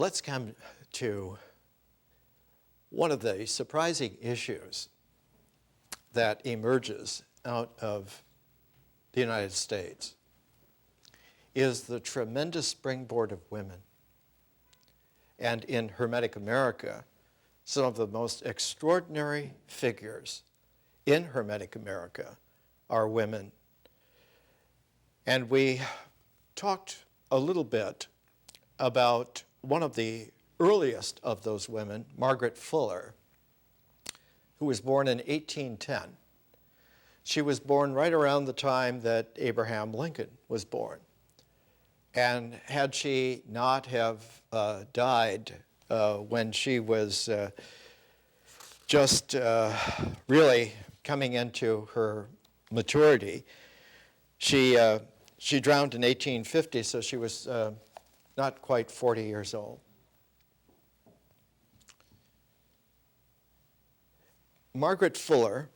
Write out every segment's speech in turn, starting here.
let's come to one of the surprising issues that emerges out of the United States is the tremendous springboard of women. And in Hermetic America, some of the most extraordinary figures in Hermetic America are women. And we talked a little bit about one of the earliest of those women, Margaret Fuller, who was born in 1810. She was born right around the time that Abraham Lincoln was born. And had she not have died when she was just really coming into her maturity, she drowned in 1850, so she was not quite 40 years old. Margaret Fuller,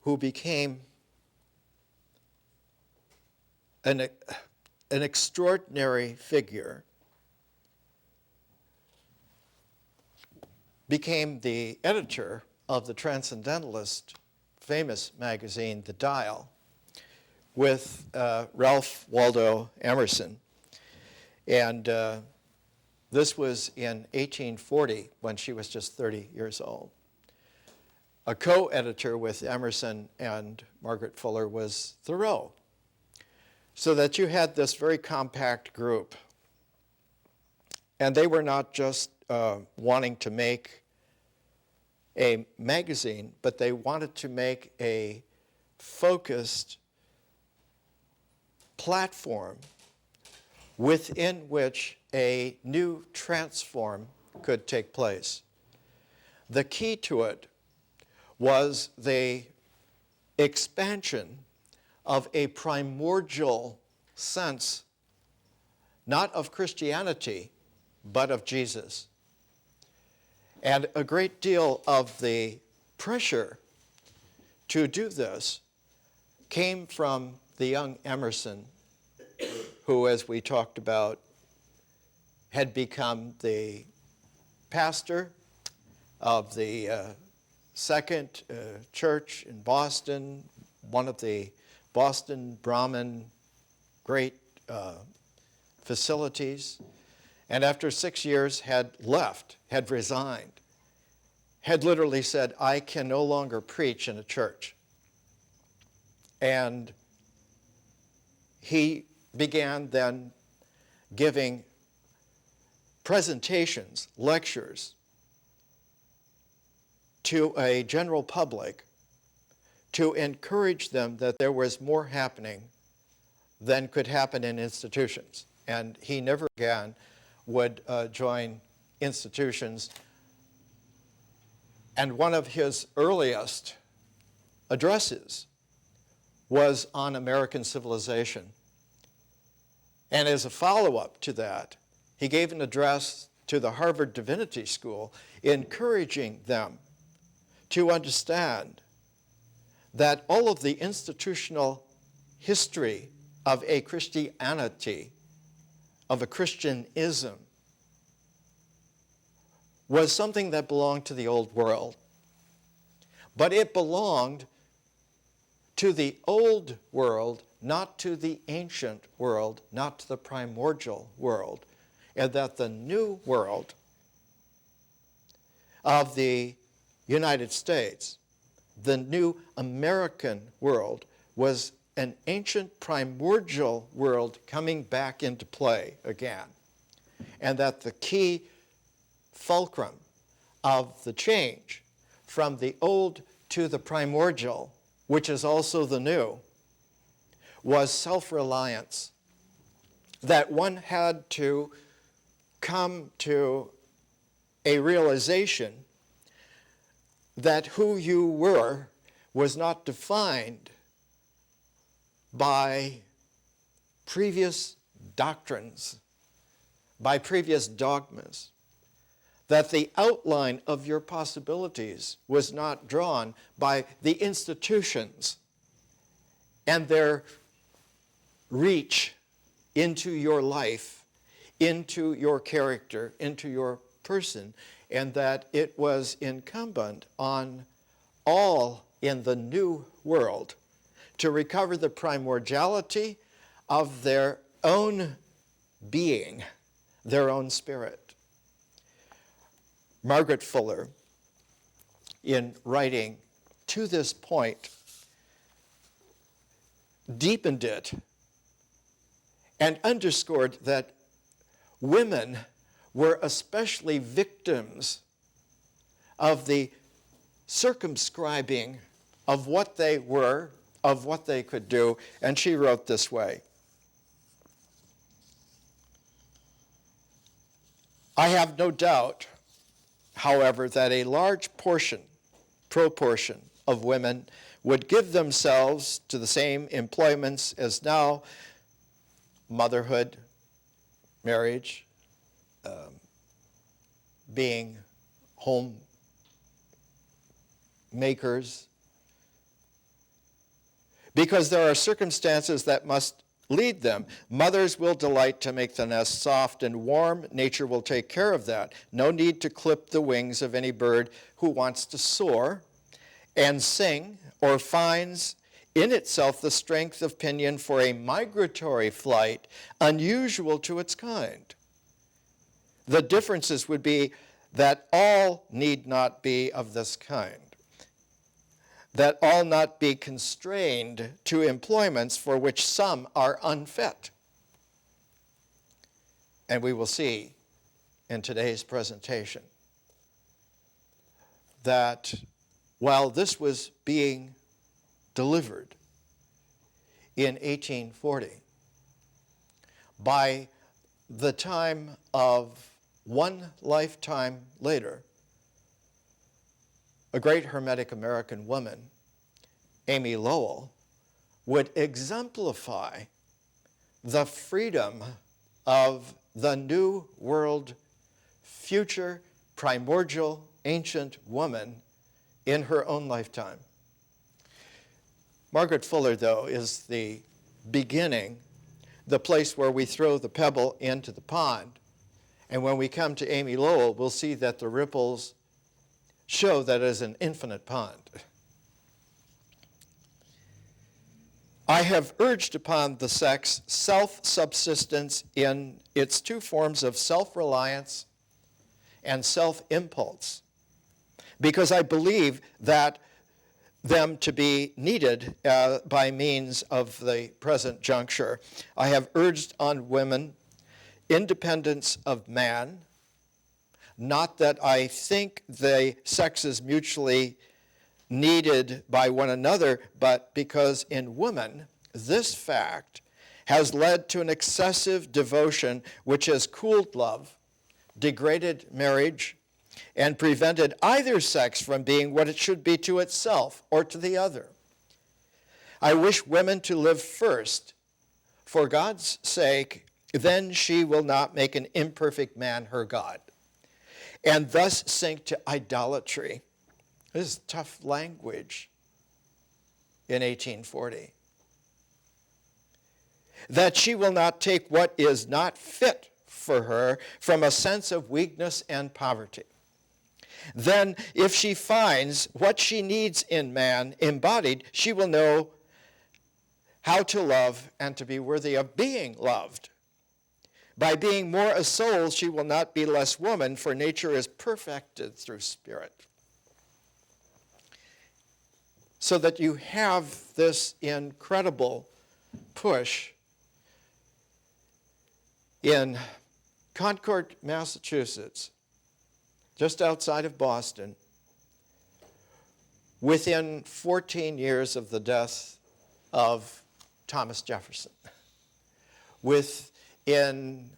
who became an extraordinary figure, became the editor of the Transcendentalist famous magazine, The Dial, with Ralph Waldo Emerson. And this was in 1840 when she was just 30 years old. A co-editor with Emerson and Margaret Fuller was Thoreau. So that you had this very compact group. And they were not just wanting to make a magazine, but they wanted to make a focused platform within which a new transform could take place. The key to it was the expansion of a primordial sense, not of Christianity, but of Jesus. And a great deal of the pressure to do this came from the young Emerson, who, as we talked about, had become the pastor of the Second Church in Boston, one of the Boston Brahmin great facilities, and after 6 years had left, had resigned, had literally said, I can no longer preach in a church. And he began then giving presentations, lectures to a general public to encourage them that there was more happening than could happen in institutions. And he never again would join institutions. And one of his earliest addresses was on American civilization. And as a follow-up to that, he gave an address to the Harvard Divinity School, encouraging them to understand that all of the institutional history of a Christianity, of a Christianism, was something that belonged to the old world. But it belonged to the old world, not to the ancient world, not to the primordial world, and that the new world of the United States, the new American world, was an ancient primordial world coming back into play again. And that the key fulcrum of the change from the old to the primordial, which is also the new, was self-reliance. That one had to come to a realization that who you were was not defined by previous doctrines, by previous dogmas, that the outline of your possibilities was not drawn by the institutions and their reach into your life into your character, into your person, and that it was incumbent on all in the new world to recover the primordiality of their own being, their own spirit. Margaret Fuller, in writing to this point, deepened it and underscored that women were especially victims of the circumscribing of what they were, of what they could do. And she wrote this way: I have no doubt, however, that a large proportion of women would give themselves to the same employments as now: motherhood, marriage, being home makers, because there are circumstances that must lead them. Mothers will delight to make the nest soft and warm. Nature will take care of that. No need to clip the wings of any bird who wants to soar and sing, or finds in itself the strength of pinion for a migratory flight unusual to its kind. The differences would be that all need not be of this kind, that all not be constrained to employments for which some are unfit. And we will see in today's presentation that while this was being delivered in 1840, by the time of one lifetime later, a great Hermetic American woman, Amy Lowell, would exemplify the freedom of the New World, future, primordial, ancient woman in her own lifetime. Margaret Fuller, though, is the beginning, the place where we throw the pebble into the pond. And when we come to Amy Lowell, we'll see that the ripples show that it is an infinite pond. I have urged upon the sex self-subsistence in its two forms of self-reliance and self-impulse, because I believe that them to be needed by means of the present juncture. I have urged on women independence of man, not that I think the sexes mutually needed by one another, but because in women, this fact has led to an excessive devotion which has cooled love, degraded marriage, and prevented either sex from being what it should be to itself or to the other. I wish women to live first, for God's sake, then she will not make an imperfect man her God, and thus sink to idolatry. This is tough language in 1840. That she will not take what is not fit for her from a sense of weakness and poverty. Then, if she finds what she needs in man embodied, she will know how to love and to be worthy of being loved. By being more a soul, she will not be less woman, for nature is perfected through spirit. So that you have this incredible push in Concord, Massachusetts, just outside of Boston, within 14 years of the death of Thomas Jefferson, within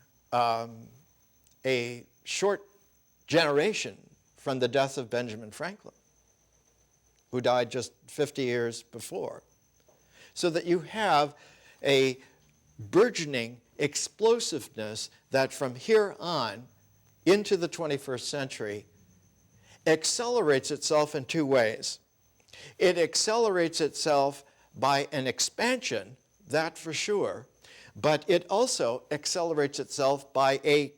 a short generation from the death of Benjamin Franklin, who died just 50 years before. So that you have a burgeoning explosiveness that from here on into the 21st century accelerates itself in two ways. It accelerates itself by an expansion, that for sure, but it also accelerates itself by a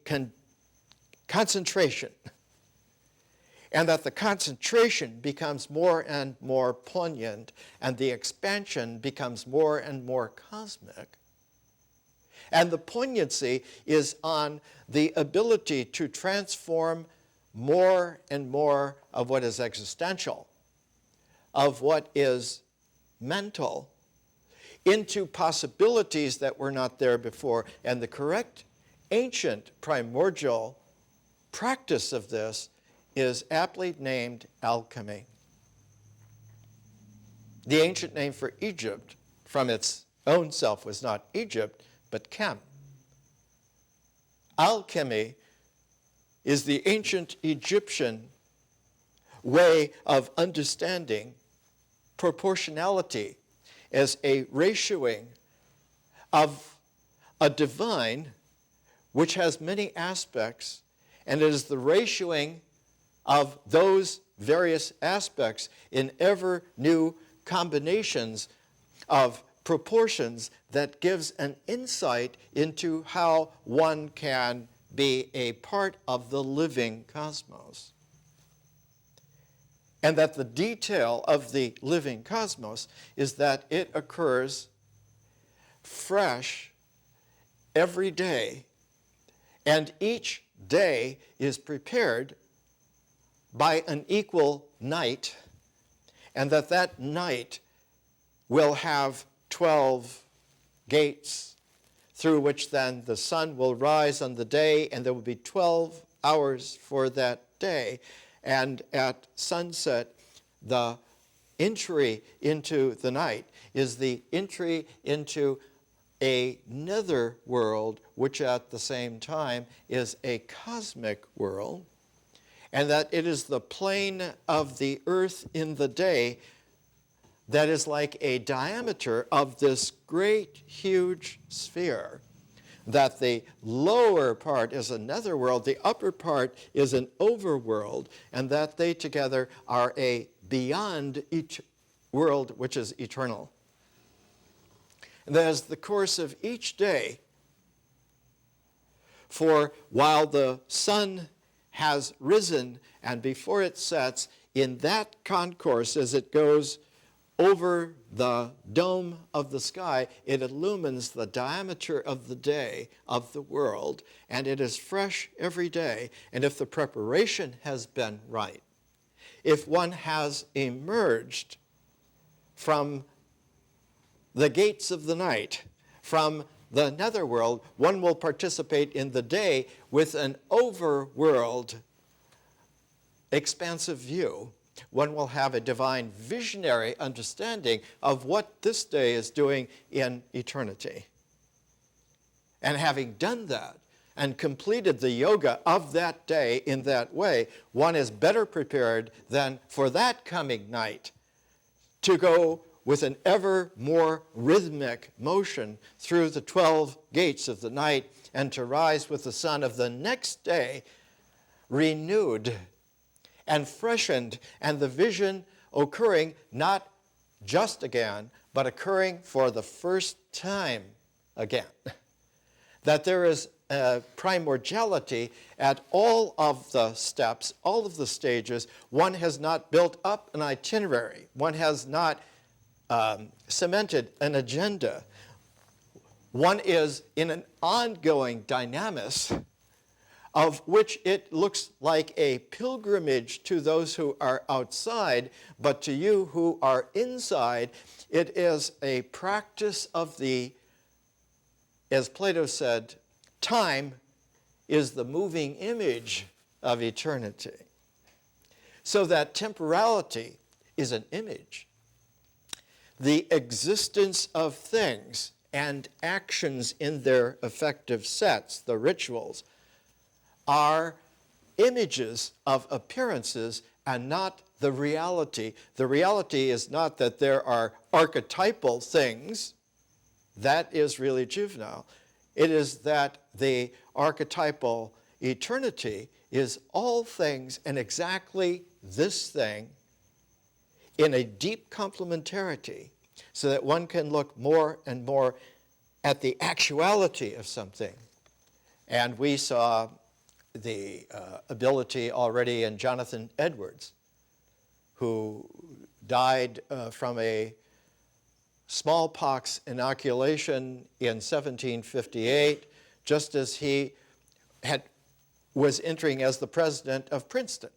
concentration. And that the concentration becomes more and more poignant, and the expansion becomes more and more cosmic. And the poignancy is on the ability to transform more and more of what is existential, of what is mental, into possibilities that were not there before. And the correct ancient primordial practice of this is aptly named alchemy. The ancient name for Egypt from its own self was not Egypt, but Chem. Alchemy is the ancient Egyptian way of understanding proportionality as a ratioing of a divine which has many aspects, and it is the ratioing of those various aspects in ever new combinations of proportions that gives an insight into how one can be a part of the living cosmos. And that the detail of the living cosmos is that it occurs fresh every day, and each day is prepared by an equal night, and that night will have 12 gates through which then the sun will rise on the day, and there will be 12 hours for that day. And at sunset, the entry into the night is the entry into a nether world, which at the same time is a cosmic world, and that it is the plane of the earth in the day that is like a diameter of this great, huge sphere. That the lower part is a netherworld, the upper part is an overworld, and that they together are a beyond each world which is eternal. And as the course of each day, for while the sun has risen and before it sets, in that concourse as it goes over the dome of the sky, it illumines the diameter of the day of the world, and it is fresh every day. And if the preparation has been right, if one has emerged from the gates of the night, from the netherworld, one will participate in the day with an overworld expansive view. One will have a divine visionary understanding of what this day is doing in eternity. And having done that and completed the yoga of that day in that way, one is better prepared than for that coming night to go with an ever more rhythmic motion through the 12 gates of the night and to rise with the sun of the next day renewed and freshened, and the vision occurring not just again, but occurring for the first time again. That there is a primordiality at all of the steps, all of the stages. One has not built up an itinerary. One has not cemented an agenda. One is in an ongoing dynamis of which it looks like a pilgrimage to those who are outside, but to you who are inside, it is a practice of the, as Plato said, time is the moving image of eternity. So that temporality is an image. The existence of things and actions in their effective sets, the rituals, are images of appearances and not the reality. The reality is not that there are archetypal things. That is really juvenile. It is that the archetypal eternity is all things and exactly this thing in a deep complementarity, so that one can look more and more at the actuality of something. And we saw the ability already in Jonathan Edwards, who died from a smallpox inoculation in 1758, just as he was entering as the president of Princeton,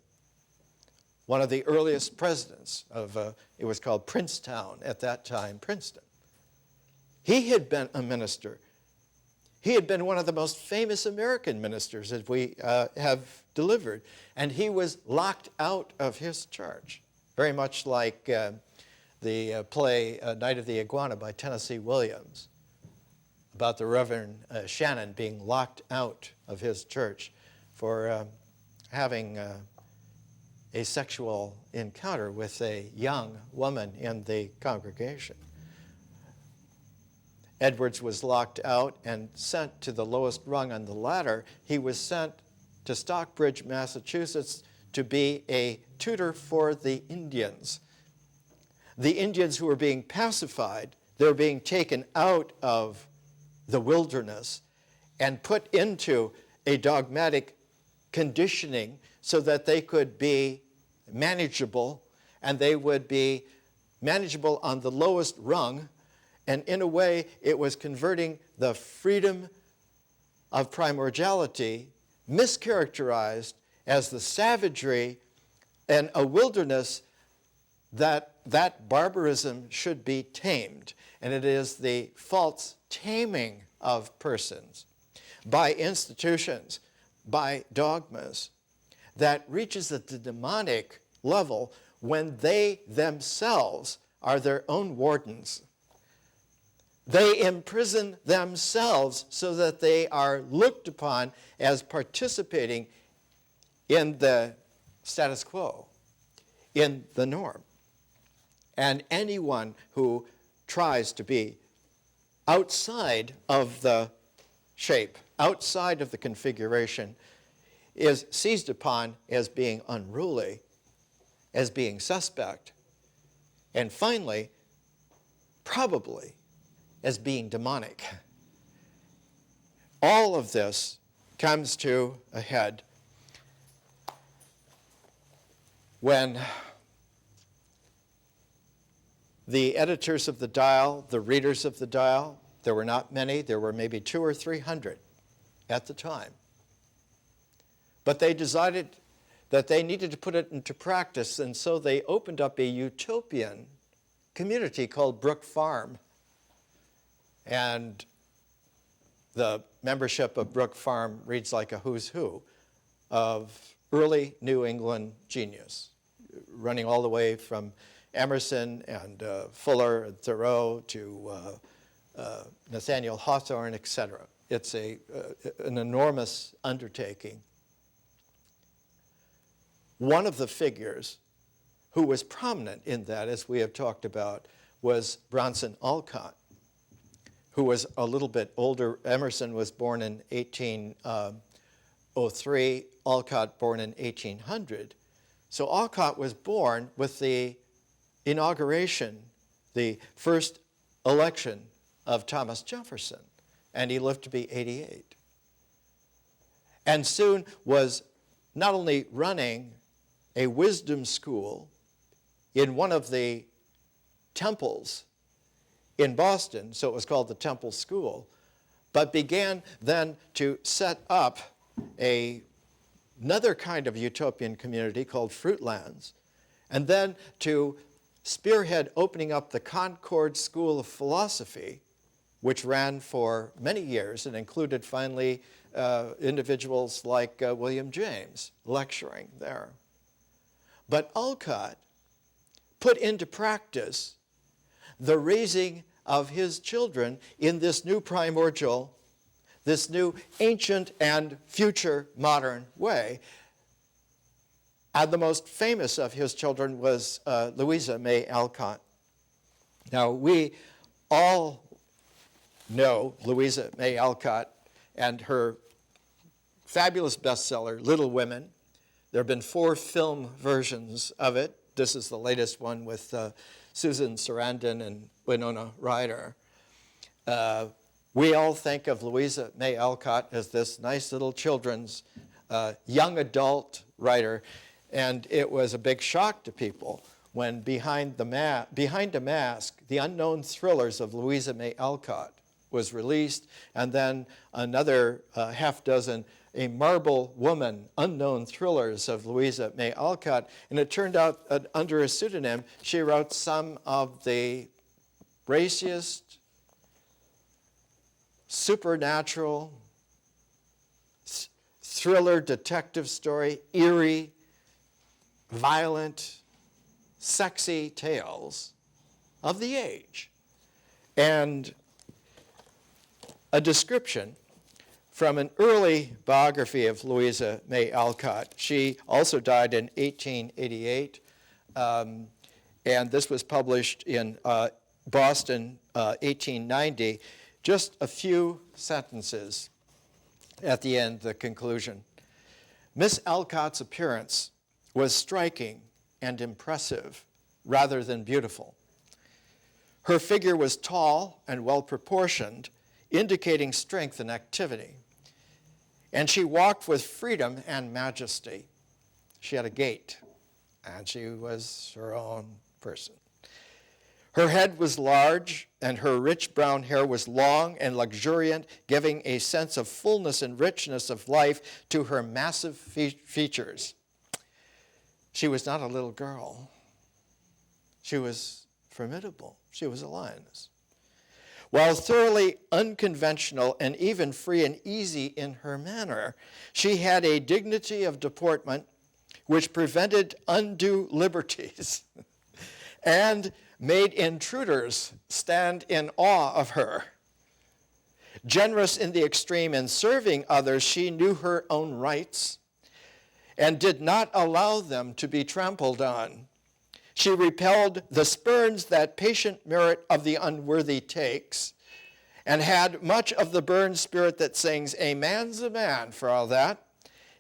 one of the earliest presidents of, it was called Princetown at that time, Princeton. He had been a minister. He had been one of the most famous American ministers that we have delivered, and he was locked out of his church, very much like the play Night of the Iguana by Tennessee Williams, about the Reverend Shannon being locked out of his church for having a sexual encounter with a young woman in the congregation. Edwards was locked out and sent to the lowest rung on the ladder. He was sent to Stockbridge, Massachusetts, to be a tutor for the Indians. The Indians who were being pacified, they were being taken out of the wilderness and put into a dogmatic conditioning so that they could be manageable, and they would be manageable on the lowest rung. And in a way, it was converting the freedom of primordiality, mischaracterized as the savagery and a wilderness that barbarism should be tamed. And it is the false taming of persons by institutions, by dogmas, that reaches at the demonic level when they themselves are their own wardens. They imprison themselves so that they are looked upon as participating in the status quo, in the norm. And anyone who tries to be outside of the shape, outside of the configuration, is seized upon as being unruly, as being suspect, and finally, probably, as being demonic. All of this comes to a head when the editors of the Dial, the readers of the Dial, there were not many, there were maybe 200 or 300 at the time. But they decided that they needed to put it into practice, and so they opened up a utopian community called Brook Farm. And the membership of Brook Farm reads like a who's who of early New England genius, running all the way from Emerson and Fuller and Thoreau to Nathaniel Hawthorne, etc. It's an enormous undertaking. One of the figures who was prominent in that, as we have talked about, was Bronson Alcott, who was a little bit older. Emerson was born in 1803, Alcott born in 1800. So Alcott was born with the inauguration, the first election of Thomas Jefferson, and he lived to be 88. And soon was not only running a wisdom school in one of the temples in Boston, so it was called the Temple School, but began then to set up another kind of utopian community called Fruitlands, and then to spearhead opening up the Concord School of Philosophy, which ran for many years and included finally individuals like William James lecturing there. But Alcott put into practice the raising of his children in this new primordial, this new ancient and future modern way. And the most famous of his children was Louisa May Alcott. Now, we all know Louisa May Alcott and her fabulous bestseller, Little Women. There have been 4 film versions of it. This is the latest one with Susan Sarandon and Winona Ryder. We all think of Louisa May Alcott as this nice little children's young adult writer, and it was a big shock to people when Behind a Mask, The Unknown Thrillers of Louisa May Alcott was released, and then another half dozen A Marble Woman, Unknown Thrillers of Louisa May Alcott. And it turned out that under a pseudonym, she wrote some of the raciest, supernatural, thriller detective story, eerie, violent, sexy tales of the age. And a description from an early biography of Louisa May Alcott. She also died in 1888, and this was published in Boston, 1890. Just a few sentences at the end, the conclusion. Miss Alcott's appearance was striking and impressive rather than beautiful. Her figure was tall and well-proportioned, indicating strength and activity. And she walked with freedom and majesty. She had a gait, and she was her own person. Her head was large, and her rich brown hair was long and luxuriant, giving a sense of fullness and richness of life to her massive features. She was not a little girl. She was formidable. She was a lioness. While thoroughly unconventional and even free and easy in her manner, she had a dignity of deportment which prevented undue liberties and made intruders stand in awe of her. Generous in the extreme in serving others, she knew her own rights and did not allow them to be trampled on. She repelled the spurns that patient merit of the unworthy takes, and had much of the burned spirit that sings, "A man's a man," for all that,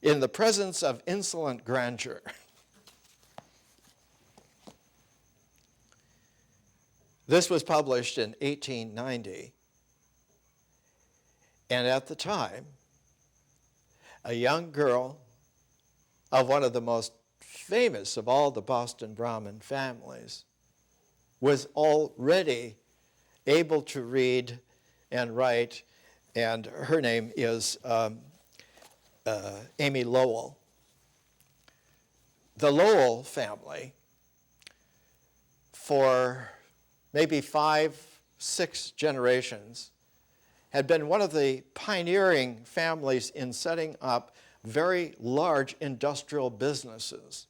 in the presence of insolent grandeur. This was published in 1890, and at the time, a young girl of one of the most famous of all the Boston Brahmin families was already able to read and write, and her name is Amy Lowell. The Lowell family, for maybe 5-6 generations, had been one of the pioneering families in setting up very large industrial businesses.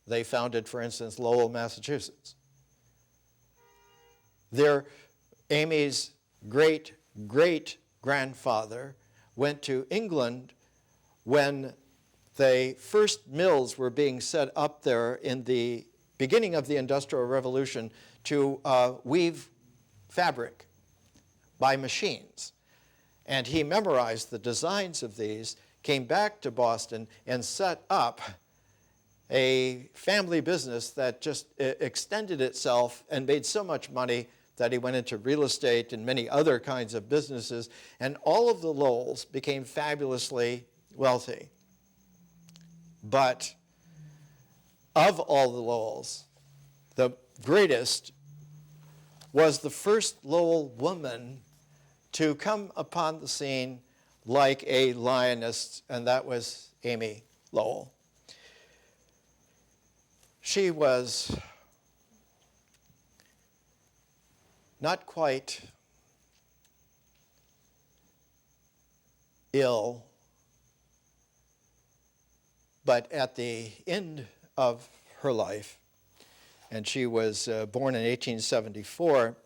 They founded, for instance, Lowell, Massachusetts. Amy's great-great-grandfather went to England when the first mills were being set up there in the beginning of the Industrial Revolution to weave fabric by machines. And he memorized the designs of these, came back to Boston, and set up a family business that just extended itself and made so much money that he went into real estate and many other kinds of businesses, and all of the Lowells became fabulously wealthy. But of all the Lowells, the greatest was the first Lowell woman to come upon the scene like a lioness, and that was Amy Lowell. She was not quite ill, but at the end of her life, and she was born in 1874,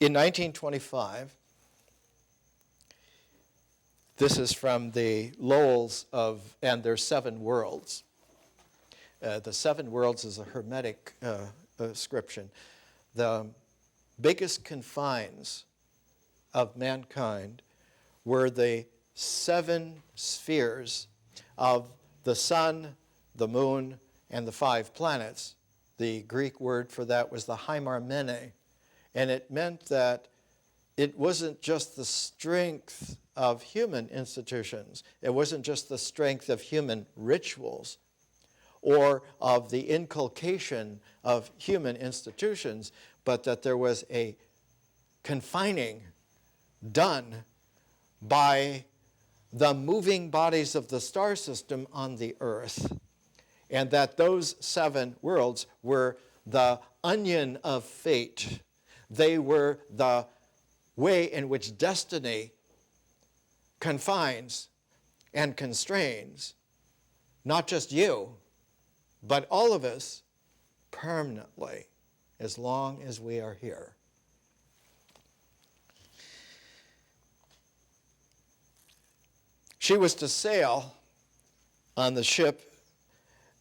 in 1925, this is from the Lowells and their 7 worlds. The 7 worlds is a Hermetic description. The biggest confines of mankind were the 7 spheres of the sun, the moon, and the 5 planets. The Greek word for that was the hymarmene, and it meant that it wasn't just the strength of human institutions. It wasn't just the strength of human rituals or of the inculcation of human institutions, but that there was a confining done by the moving bodies of the star system on the earth, and that those 7 worlds were the onion of fate. They were the way in which destiny confines and constrains not just you, but all of us permanently, as long as we are here. She was to sail on the ship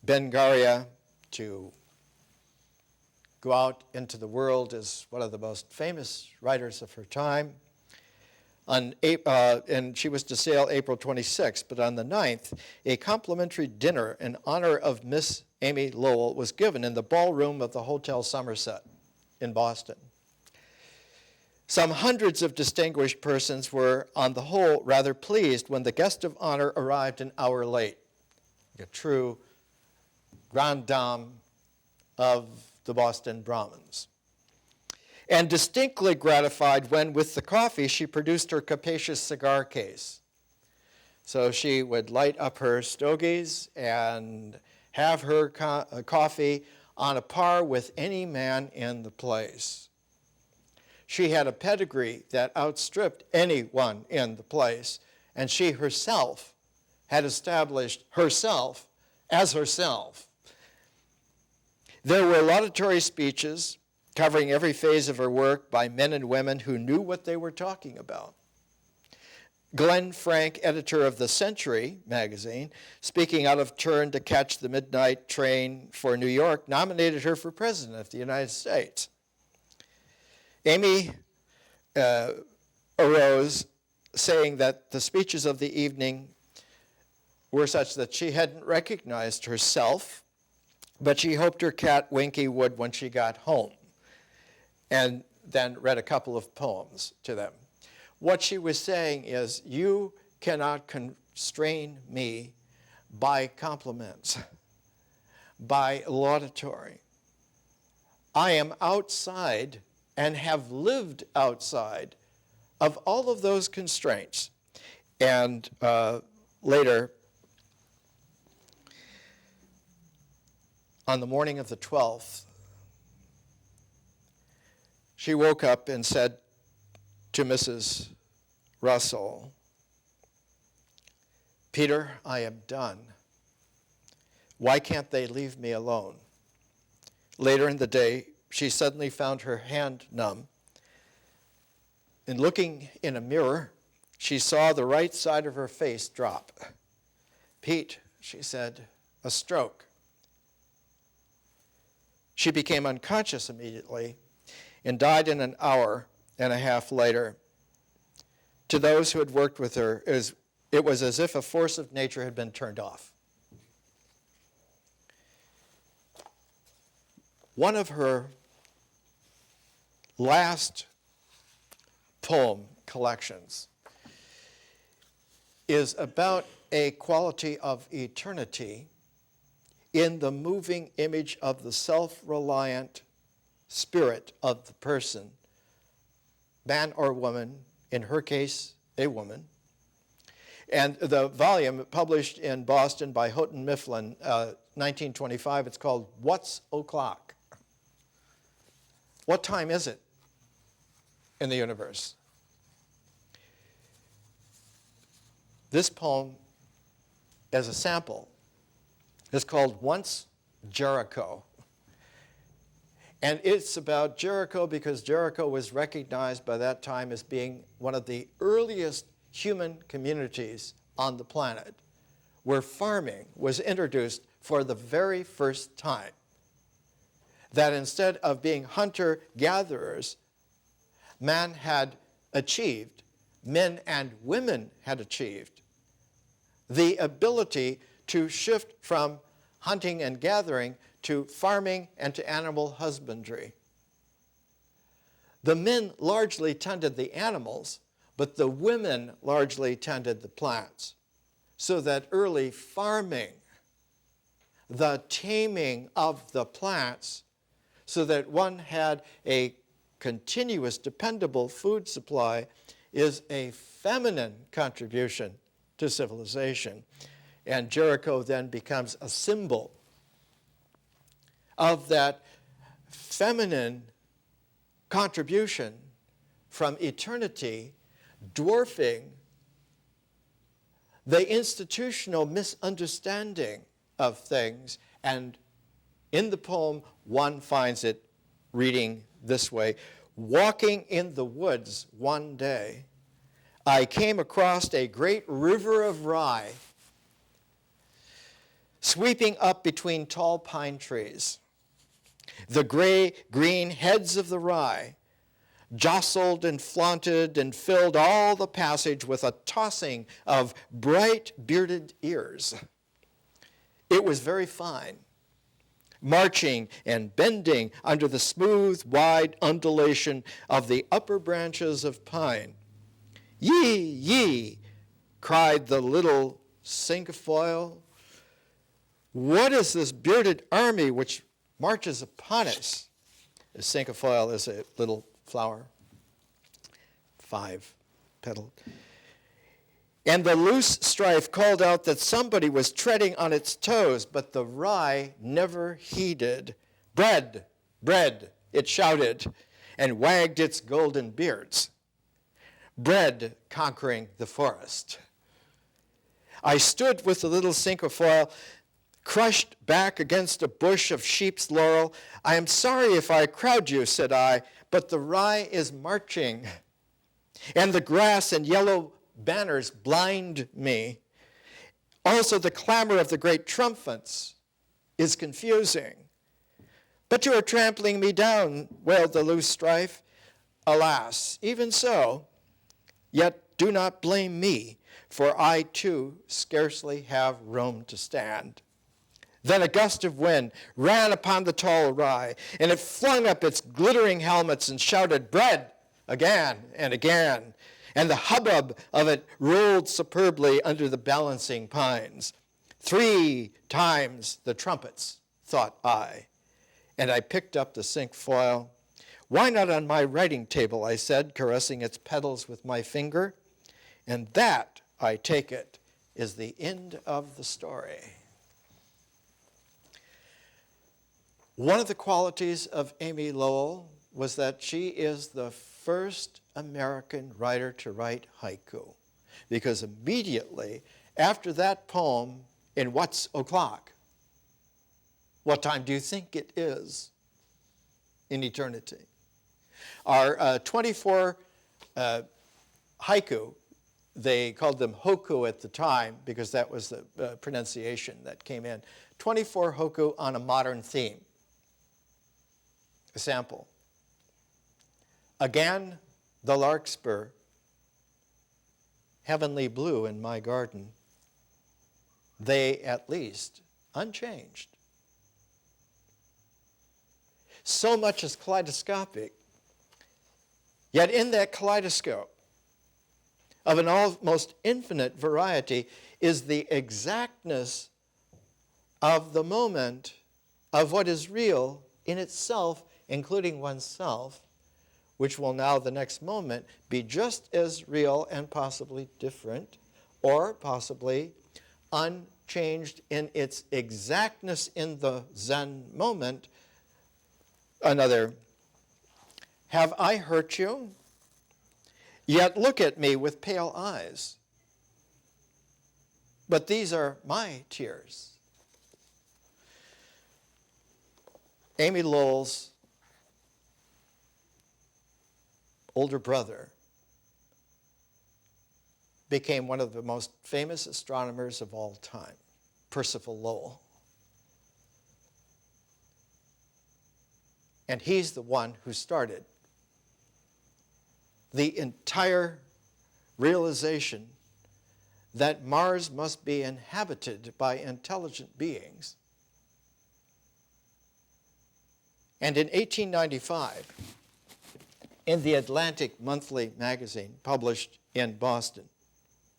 Bengaria to go out into the world as one of the most famous writers of her time. And she was to sail April 26th, but on the 9th, a complimentary dinner in honor of Miss Amy Lowell was given in the ballroom of the Hotel Somerset in Boston. Some hundreds of distinguished persons were, on the whole, rather pleased when the guest of honor arrived an hour late. A true grande dame of the Boston Brahmins. And distinctly gratified when, with the coffee, she produced her capacious cigar case. So she would light up her stogies and have her coffee on a par with any man in the place. She had a pedigree that outstripped anyone in the place, and she herself had established herself as herself. There were laudatory speeches covering every phase of her work by men and women who knew what they were talking about. Glenn Frank, editor of The Century magazine, speaking out of turn to catch the midnight train for New York, nominated her for president of the United States. Amy arose saying that the speeches of the evening were such that she hadn't recognized herself, but she hoped her cat Winky would when she got home, and then read a couple of poems to them. What she was saying is, you cannot constrain me by compliments, by laudatory. I am outside and have lived outside of all of those constraints. And later, on the morning of the 12th, she woke up and said to Mrs. Russell, "Peter, I am done. Why can't they leave me alone?" Later in the day, she suddenly found her hand numb. And looking in a mirror, she saw the right side of her face drop. "Pete," she said, "a stroke." She became unconscious immediately and died in an hour and a half later. To those who had worked with her, it was as if a force of nature had been turned off. One of her last poem collections is about a quality of eternity in the moving image of the self-reliant spirit of the person, man or woman, in her case, a woman. And the volume published in Boston by Houghton Mifflin, 1925, it's called What's O'Clock? What time is it in the universe? This poem, as a sample, is called Once Jericho. And it's about Jericho because Jericho was recognized by that time as being one of the earliest human communities on the planet, where farming was introduced for the very first time. That instead of being hunter-gatherers, man had achieved, men and women had achieved, the ability to shift from hunting and gathering to farming and to animal husbandry. The men largely tended the animals, but the women largely tended the plants. So that early farming, the taming of the plants, so that one had a continuous, dependable food supply, is a feminine contribution to civilization. And Jericho then becomes a symbol of that feminine contribution from eternity, dwarfing the institutional misunderstanding of things. And in the poem, one finds it reading this way: walking in the woods one day, I came across a great river of rye sweeping up between tall pine trees. The gray-green heads of the rye jostled and flaunted and filled all the passage with a tossing of bright bearded ears. It was very fine, marching and bending under the smooth, wide undulation of the upper branches of pine. Yee, yee, cried the little cinquefoil. What is this bearded army which marches upon us? The cinquefoil is a little flower, 5-petaled. And the loose strife called out that somebody was treading on its toes, but the rye never heeded. Bread, bread, it shouted, and wagged its golden beards. Bread conquering the forest. I stood with the little cinquefoil crushed back against a bush of sheep's laurel. I am sorry if I crowd you, said I, but the rye is marching, and the grass and yellow banners blind me. Also the clamor of the great trumpets is confusing. But you are trampling me down, wailed the loose strife. Alas, even so, yet do not blame me, for I too scarcely have room to stand. Then a gust of wind ran upon the tall rye, and it flung up its glittering helmets and shouted, bread, again and again. And the hubbub of it rolled superbly under the balancing pines. 3 times the trumpets, thought I. And I picked up the cinquefoil. Why not on my writing table, I said, caressing its petals with my finger. And that, I take it, is the end of the story. One of the qualities of Amy Lowell was that she is the first American writer to write haiku, because immediately after that poem in What's O'Clock, what time do you think it is in eternity? Our 24 haiku, they called them hoku at the time because that was the pronunciation that came in. 24 hoku on a modern theme. A sample. Again, the larkspur, heavenly blue in my garden, they at least unchanged. So much is kaleidoscopic, yet in that kaleidoscope of an almost infinite variety is the exactness of the moment of what is real in itself, including oneself, which will now, the next moment, be just as real and possibly different, or possibly unchanged in its exactness in the Zen moment. Another, have I hurt you? Yet look at me with pale eyes. But these are my tears. Amy Lowell's older brother became one of the most famous astronomers of all time, Percival Lowell. And he's the one who started the entire realization that Mars must be inhabited by intelligent beings. And in 1895, in the Atlantic Monthly magazine, published in Boston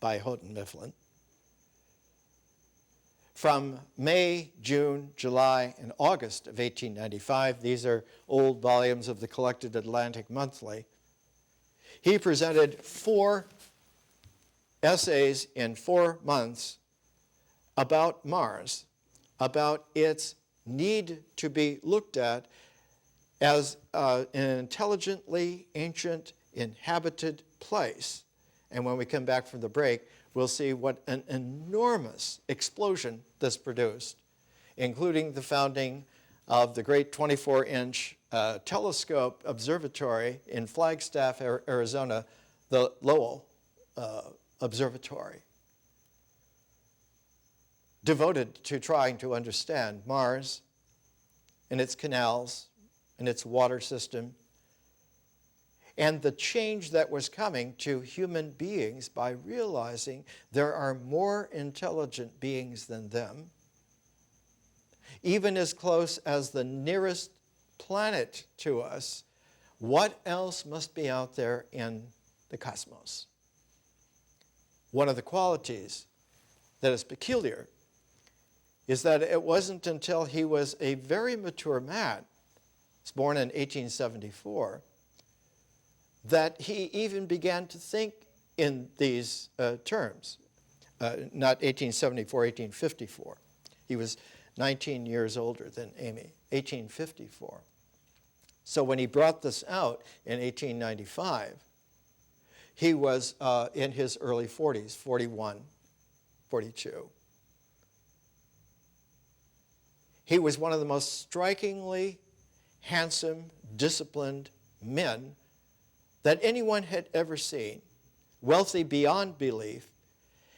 by Houghton Mifflin. From May, June, July, and August of 1895, these are old volumes of the collected Atlantic Monthly, he presented 4 essays in 4 months about Mars, about its need to be looked at as an intelligently ancient inhabited place. And when we come back from the break, we'll see what an enormous explosion this produced, including the founding of the great 24-inch telescope observatory in Flagstaff, Arizona, the Lowell Observatory, devoted to trying to understand Mars and its canals and its water system, and the change that was coming to human beings by realizing there are more intelligent beings than them, even as close as the nearest planet to us. What else must be out there in the cosmos? One of the qualities that is peculiar is that it wasn't until he was a very mature man, he was born in 1874, that he even began to think in these terms. Not 1874, 1854. He was 19 years older than Amy, 1854. So when he brought this out in 1895, he was in his early 40s, 41, 42. He was one of the most strikingly handsome, disciplined men that anyone had ever seen, wealthy beyond belief,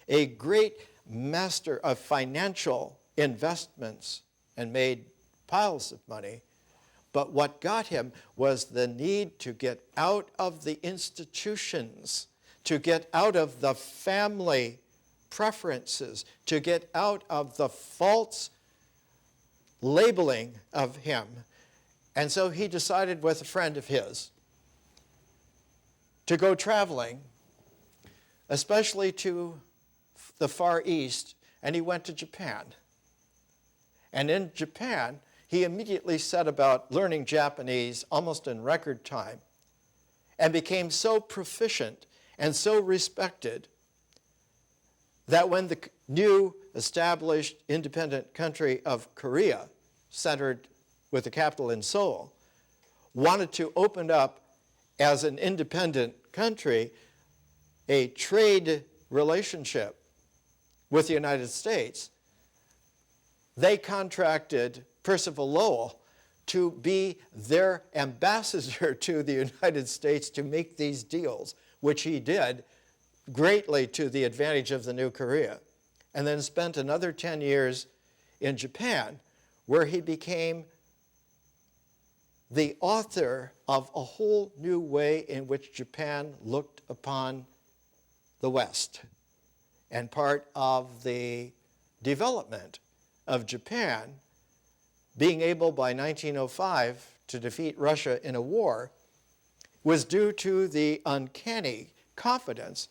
a great master of financial investments and made piles of money. But what got him was the need to get out of the institutions, to get out of the family preferences, to get out of the false labeling of him. And so he decided with a friend of his to go traveling, especially to the Far East, and he went to Japan. And in Japan, he immediately set about learning Japanese almost in record time and became so proficient and so respected that when the new established independent country of Korea, centered with the capital in Seoul, wanted to open up as an independent country a trade relationship with the United States, they contracted Percival Lowell to be their ambassador to the United States to make these deals, which he did greatly to the advantage of the new Korea, and then spent another 10 years in Japan, where he became the author of a whole new way in which Japan looked upon the West, and part of the development of Japan being able by 1905 to defeat Russia in a war was due to the uncanny confidence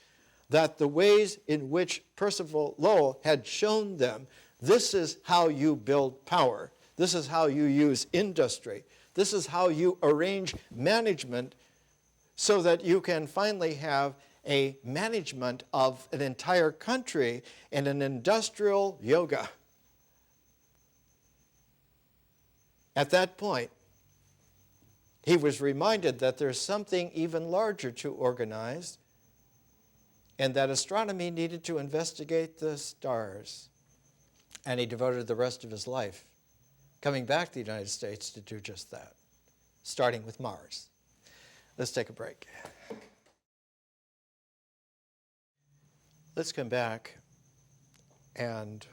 that the ways in which Percival Lowell had shown them, this is how you build power, this is how you use industry, this is how you arrange management so that you can finally have a management of an entire country and an industrial yoga. At that point, he was reminded that there's something even larger to organize, and that astronomy needed to investigate the stars. And he devoted the rest of his life coming back to the United States to do just that, starting with Mars. Let's take a break. Let's come back and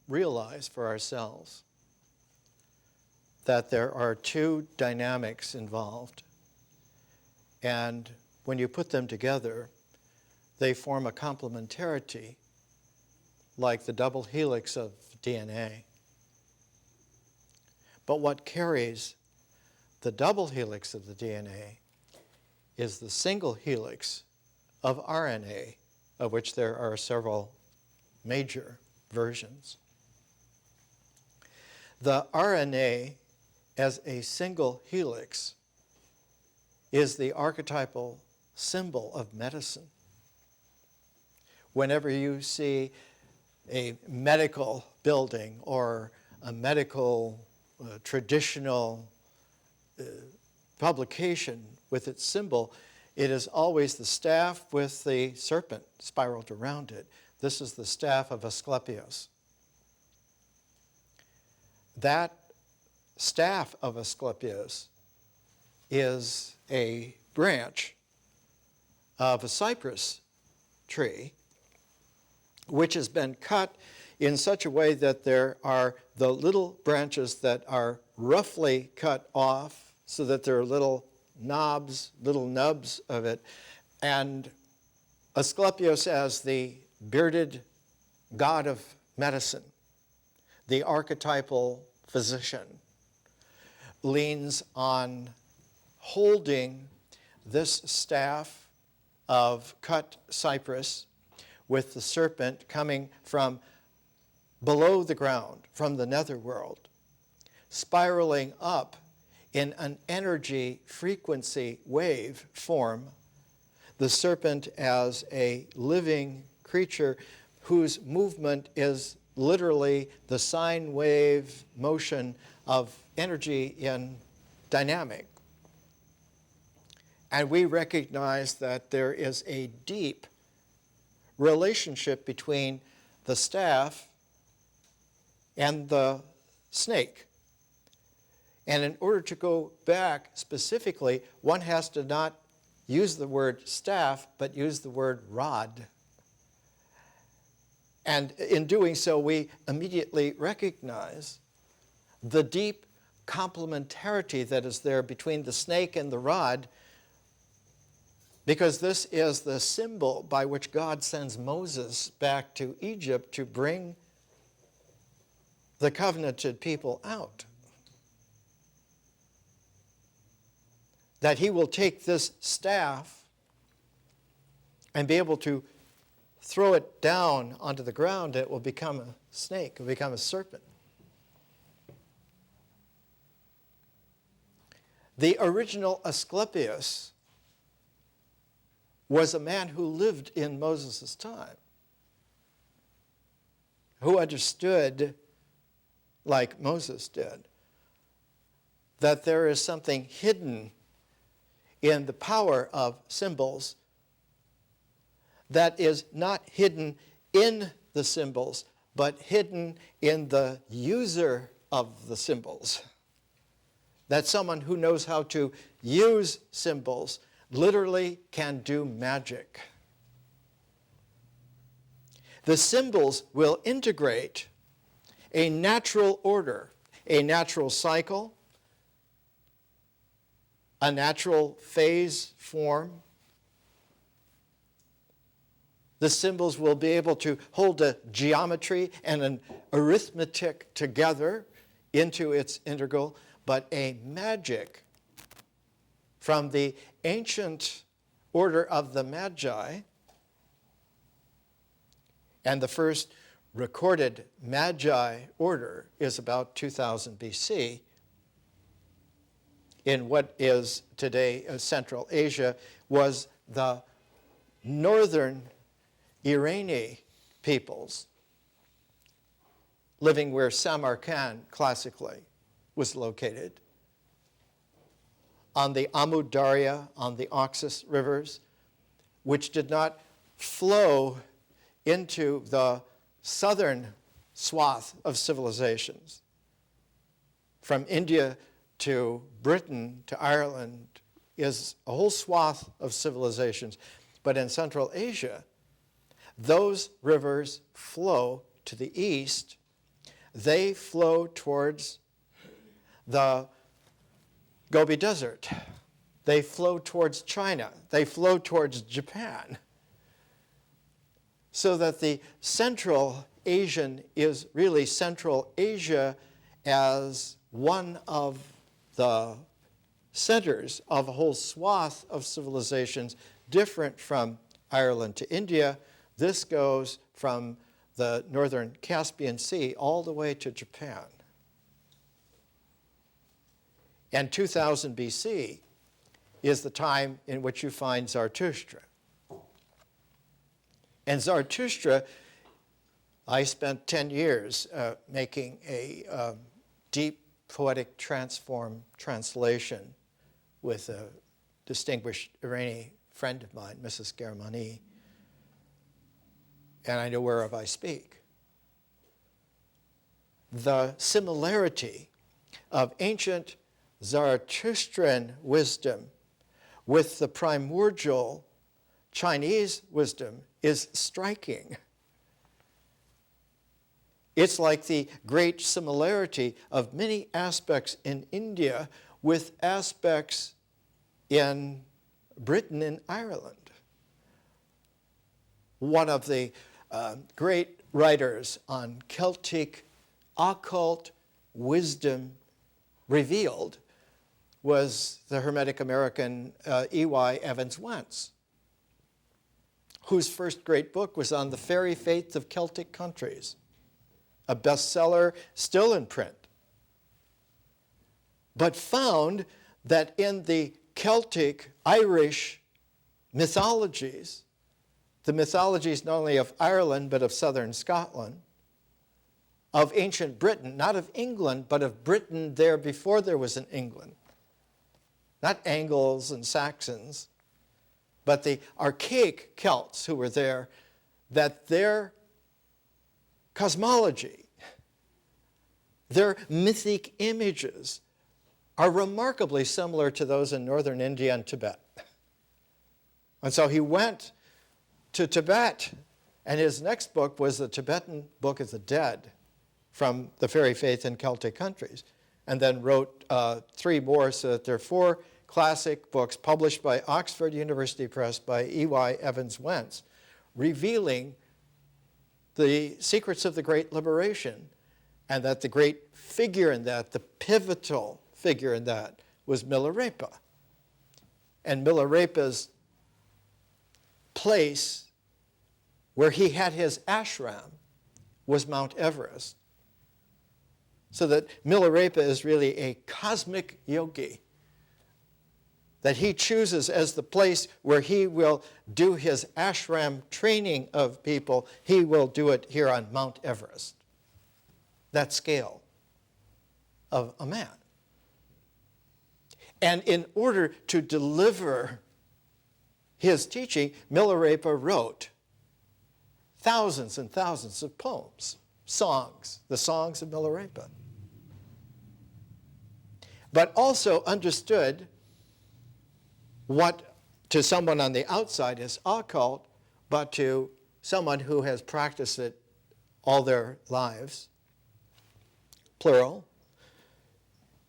realize for ourselves that there are two dynamics involved. And when you put them together, they form a complementarity, like the double helix of DNA. But what carries the double helix of the DNA is the single helix of RNA, of which there are several major versions. The RNA as a single helix is the archetypal symbol of medicine. Whenever you see a medical building or a medical traditional publication with its symbol, it is always the staff with the serpent spiraled around it. This is the staff of Asclepius. That staff of Asclepius is a branch of a cypress tree, which has been cut in such a way that there are the little branches that are roughly cut off so that there are little knobs, little nubs of it. And Asclepius, as the bearded god of medicine, the archetypal physician, leans on holding this staff of cut cypress with the serpent coming from below the ground, from the netherworld, spiraling up in an energy frequency wave form, the serpent as a living creature whose movement is literally the sine wave motion of energy in dynamic. And we recognize that there is a deep relationship between the staff and the snake. And in order to go back specifically, one has to not use the word staff, but use the word rod. And in doing so, we immediately recognize the deep complementarity that is there between the snake and the rod, because this is the symbol by which God sends Moses back to Egypt to bring the covenanted people out. That he will take this staff and be able to throw it down onto the ground, it will become a snake, it will become a serpent. The original Asclepius was a man who lived in Moses' time, who understood, like Moses did, that there is something hidden in the power of symbols that is not hidden in the symbols, but hidden in the user of the symbols. That someone who knows how to use symbols literally can do magic. The symbols will integrate a natural order, a natural cycle, a natural phase form. The symbols will be able to hold a geometry and an arithmetic together into its integral, but a magic from the ancient order of the Magi, and the first recorded Magi order is about 2000 BC in what is today Central Asia, was the northern Irani peoples living where Samarkand classically was located, on the Amu Darya, on the Oxus rivers, which did not flow into the southern swath of civilizations. From India to Britain to Ireland is a whole swath of civilizations. But in Central Asia, those rivers flow to the east. They flow towards the Gobi Desert. They flow towards China. They flow towards Japan. So that the Central Asian is really Central Asia as one of the centers of a whole swath of civilizations different from Ireland to India. This goes from the northern Caspian Sea all the way to Japan. And 2000 BC is the time in which you find Zarathustra. And Zarathustra, I spent 10 years making a deep poetic transform translation with a distinguished Iranian friend of mine, Mrs. Germani, and I know whereof I speak. The similarity of ancient Zarathustrian wisdom with the primordial Chinese wisdom is striking. It's like the great similarity of many aspects in India with aspects in Britain and Ireland. One of the great writers on Celtic occult wisdom revealed was the Hermetic American E.Y. Evans Wentz, whose first great book was on the fairy faith of Celtic countries, a bestseller still in print, but found that in the Celtic Irish mythologies, the mythologies not only of Ireland but of southern Scotland, of ancient Britain, not of England, but of Britain there before there was an England, not Angles and Saxons, but the archaic Celts who were there, that their cosmology, their mythic images are remarkably similar to those in northern India and Tibet. And so he went to Tibet, and his next book was the Tibetan Book of the Dead from the fairy faith in Celtic countries, and then wrote 3 more, so that there are 4 classic books published by Oxford University Press by E.Y. Evans Wentz, revealing the secrets of the Great Liberation, and that the great figure in that, the pivotal figure in that, was Milarepa. And Milarepa's place where he had his ashram was Mount Everest. So that Milarepa is really a cosmic yogi that he chooses as the place where he will do his ashram training of people. He will do it here on Mount Everest, that scale of a man. And in order to deliver his teaching, Milarepa wrote thousands and thousands of poems, songs, the songs of Milarepa. But also understood what to someone on the outside is occult, but to someone who has practiced it all their lives, plural,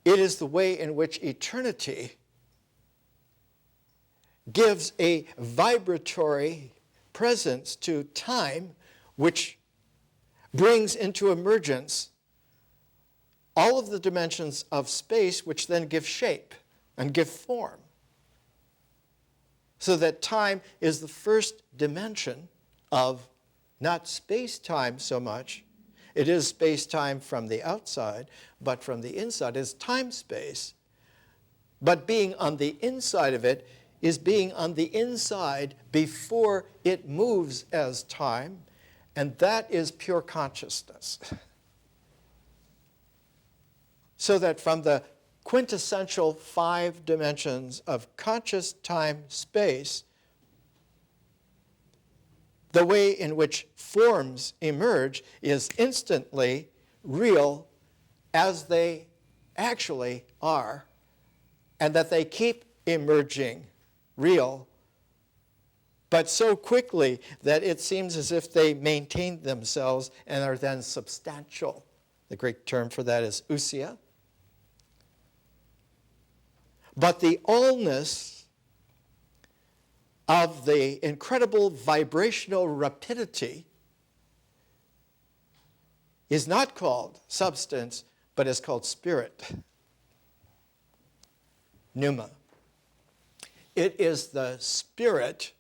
it is the way in which eternity gives a vibratory presence to time, which brings into emergence all of the dimensions of space, which then give shape and give form. So that time is the first dimension of not space-time so much. It is space-time from the outside, but from the inside is time-space. But being on the inside of it is being on the inside before it moves as time, and that is pure consciousness. So that from the quintessential 5 dimensions of conscious time space, the way in which forms emerge is instantly real as they actually are, and that they keep emerging real, but so quickly that it seems as if they maintain themselves and are then substantial. The Greek term for that is ousia. But the allness of the incredible vibrational rapidity is not called substance, but is called spirit. pneuma. It is the spirit,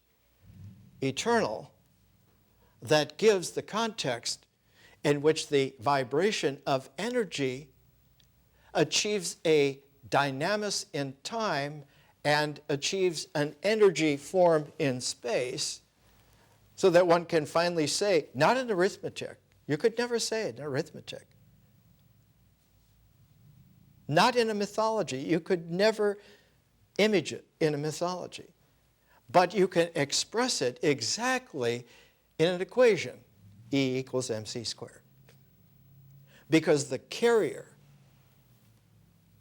eternal, that gives the context in which the vibration of energy achieves a dynamism in time and achieves an energy form in space, so that one can finally say, not in arithmetic, you could never say it in arithmetic, not in a mythology, you could never image it in a mythology, but you can express it exactly in an equation, E equals mc squared. Because the carrier,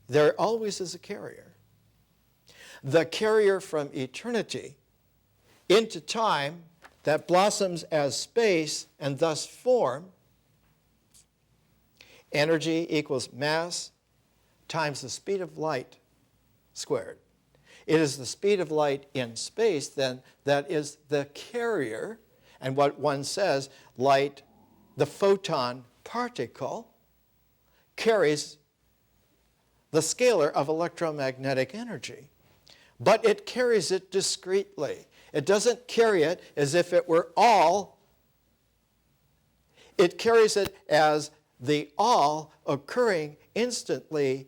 there always is a carrier. The carrier from eternity into time that blossoms as space and thus form, energy equals mass times the speed of light squared. It is the speed of light in space then that is the carrier, and what one says, light, the photon particle, carries the scalar of electromagnetic energy. But it carries it discretely. It doesn't carry it as if it were all. It carries it as the all occurring instantly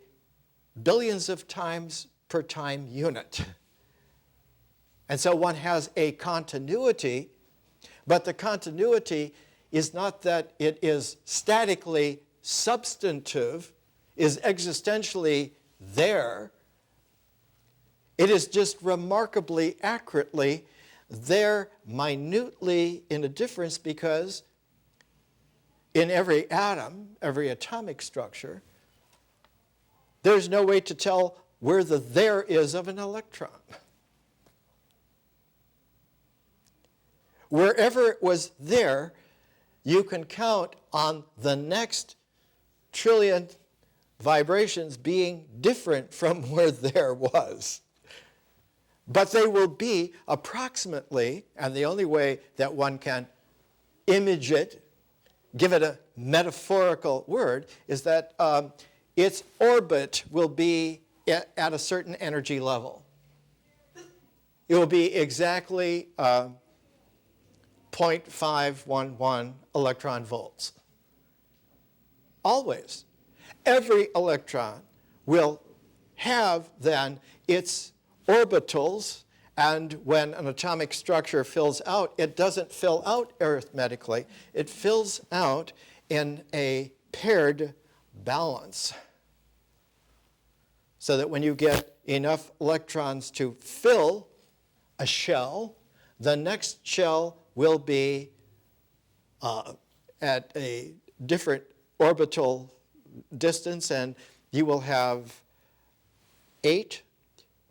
billions of times per time unit. And so one has a continuity, but the continuity is not that it is statically substantive, is existentially there. It is just remarkably accurately there, minutely in a difference, because in every atom, every atomic structure, there's no way to tell where the there is of an electron. Wherever it was there, you can count on the next trillion vibrations being different from where there was. But they will be approximately, and the only way that one can image it, give it a metaphorical word, is that its orbit will be at a certain energy level. It will be exactly 0.511 electron volts. Always. Every electron will have then its orbitals, and when an atomic structure fills out, it doesn't fill out arithmetically. It fills out in a paired balance. So that when you get enough electrons to fill a shell, the next shell will be at a different orbital distance, and you will have 8.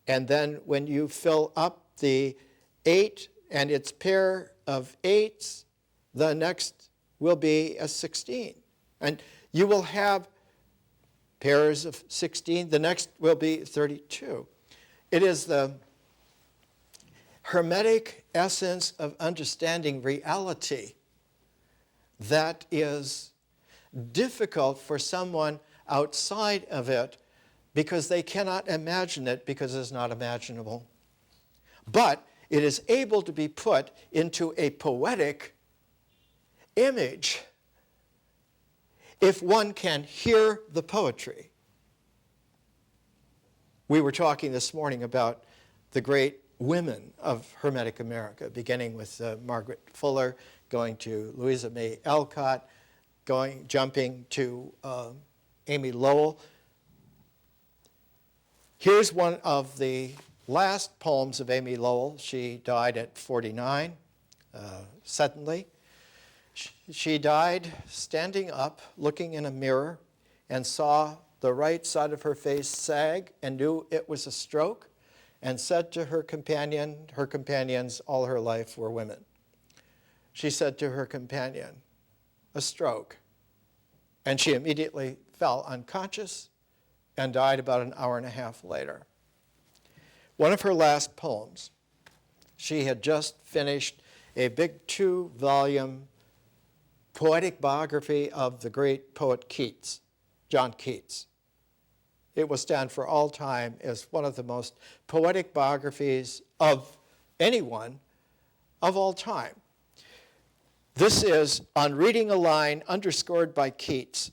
And then when you fill up the 8 and its pair of 8s, the next will be a 16. And you will have pairs of 16. The next will be 32. It is the Hermetic essence of understanding reality that is difficult for someone outside of it, because they cannot imagine it because it's not imaginable. But it is able to be put into a poetic image if one can hear the poetry. We were talking this morning about the great women of Hermetic America, beginning with Margaret Fuller, going to Louisa May Alcott, jumping to Amy Lowell. Here's one of the last poems of Amy Lowell. She died at 49, suddenly. She died standing up, looking in a mirror, and saw the right side of her face sag and knew it was a stroke, and said to her companions all her life were women. She said to her companion, "A stroke." And she immediately fell unconscious and died about an hour and a half later. One of her last poems, she had just finished a big 2-volume poetic biography of the great poet Keats, John Keats. it will stand for all time as one of the most poetic biographies of anyone of all time. This is on reading a line underscored by Keats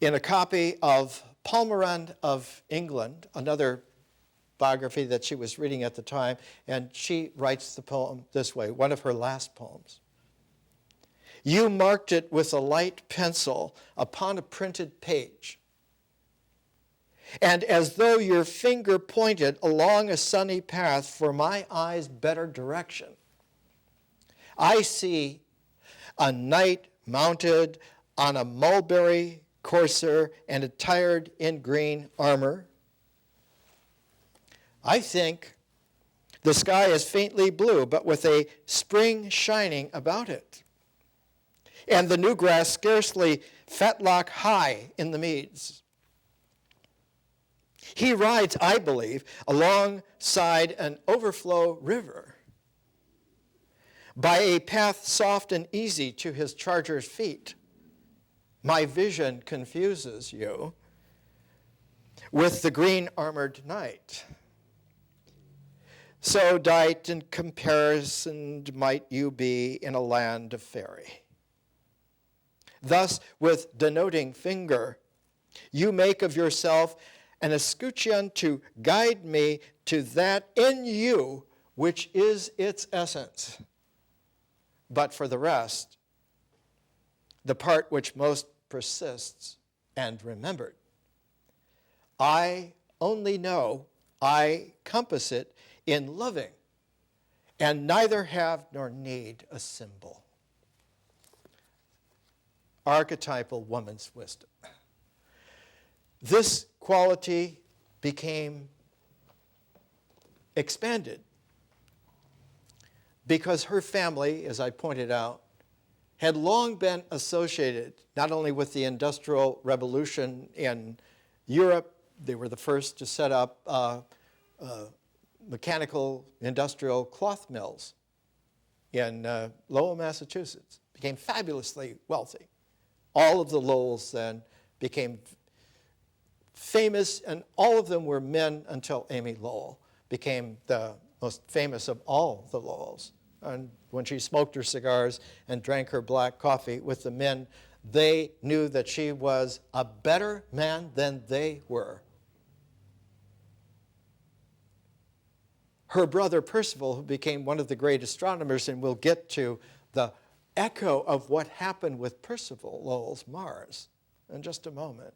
in a copy of Palmerston of England, another biography that she was reading at the time, and she writes the poem this way, one of her last poems. You marked it with a light pencil upon a printed page, and as though your finger pointed along a sunny path for my eye's better direction, I see a knight mounted on a mulberry courser and attired in green armor. I think the sky is faintly blue, but with a spring shining about it, and the new grass scarcely fetlock high in the meads. He rides, I believe, alongside an overflow river, by a path soft and easy to his charger's feet. My vision confuses you with the green-armored knight. So dight and comparisoned might you be in a land of faery. Thus, with denoting finger, you make of yourself an escutcheon to guide me to that in you which is its essence. But for the rest, the part which most persists and remembered, I only know I compass it in loving, and neither have nor need a symbol. Archetypal woman's wisdom. This quality became expanded because her family, as I pointed out, had long been associated not only with the Industrial Revolution in Europe. They were the first to set up mechanical industrial cloth mills in Lowell, Massachusetts. Became fabulously wealthy. All of the Lowells then became famous, and all of them were men until Amy Lowell became the most famous of all the Lowells. And when she smoked her cigars and drank her black coffee with the men, they knew that she was a better man than they were. Her brother Percival, who became one of the great astronomers, and we'll get to the echo of what happened with Percival Lowell's Mars in just a moment,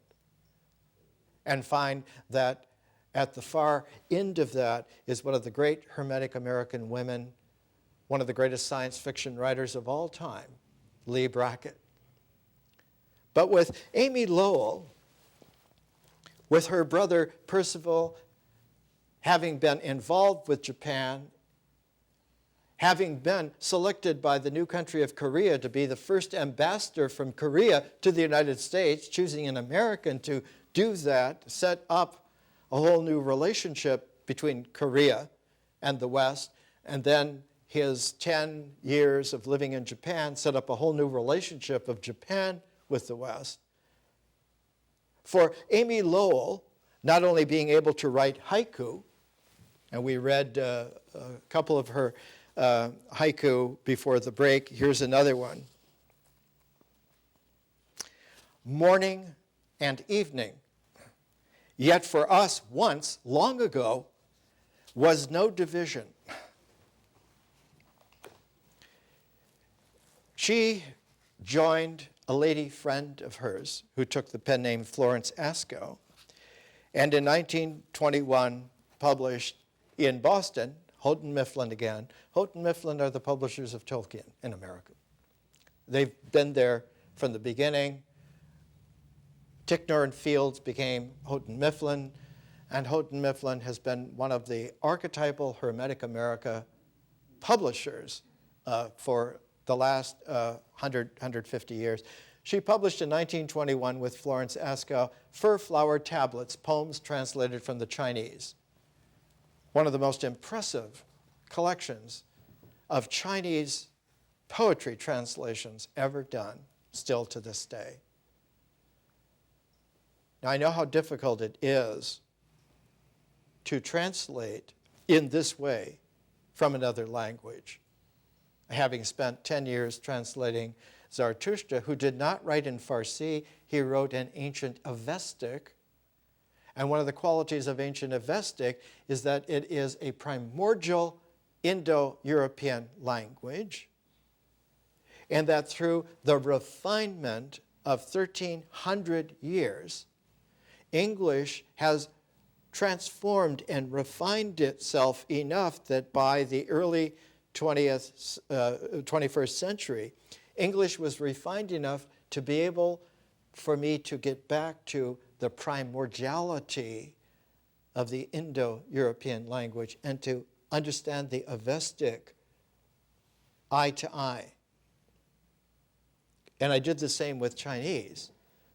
and find that at the far end of that is one of the great Hermetic American women, one of the greatest science fiction writers of all time, Lee Brackett. But with Amy Lowell, with her brother Percival having been involved with Japan, having been selected by the new country of Korea to be the first ambassador from Korea to the United States, choosing an American to do that, set up a whole new relationship between Korea and the West, and then his 10 years of living in Japan set up a whole new relationship of Japan with the West. For Amy Lowell, not only being able to write haiku, and we read a couple of her haiku before the break. Here's another one. Morning and evening, yet for us once, long ago, was no division. She joined a lady friend of hers who took the pen name Florence Ascough, and in 1921 published in Boston, Houghton Mifflin again. Houghton Mifflin are the publishers of Tolkien in America. They've been there from the beginning. Ticknor and Fields became Houghton Mifflin, and Houghton Mifflin has been one of the archetypal Hermetic America publishers for the last 150 years. She published in 1921 with Florence Ascough Fir Flower Tablets, poems translated from the Chinese. One of the most impressive collections of Chinese poetry translations ever done, still to this day. Now, I know how difficult it is to translate in this way from another language. Having spent 10 years translating Zarathustra, who did not write in Farsi, he wrote in ancient Avestic. And one of the qualities of ancient Avestic is that it is a primordial Indo-European language, and that through the refinement of 1,300 years, English has transformed and refined itself enough that by the early 21st century, English was refined enough to be able for me to get back to the primordiality of the Indo-European language and to understand the Avestic eye to eye. And I did the same with Chinese.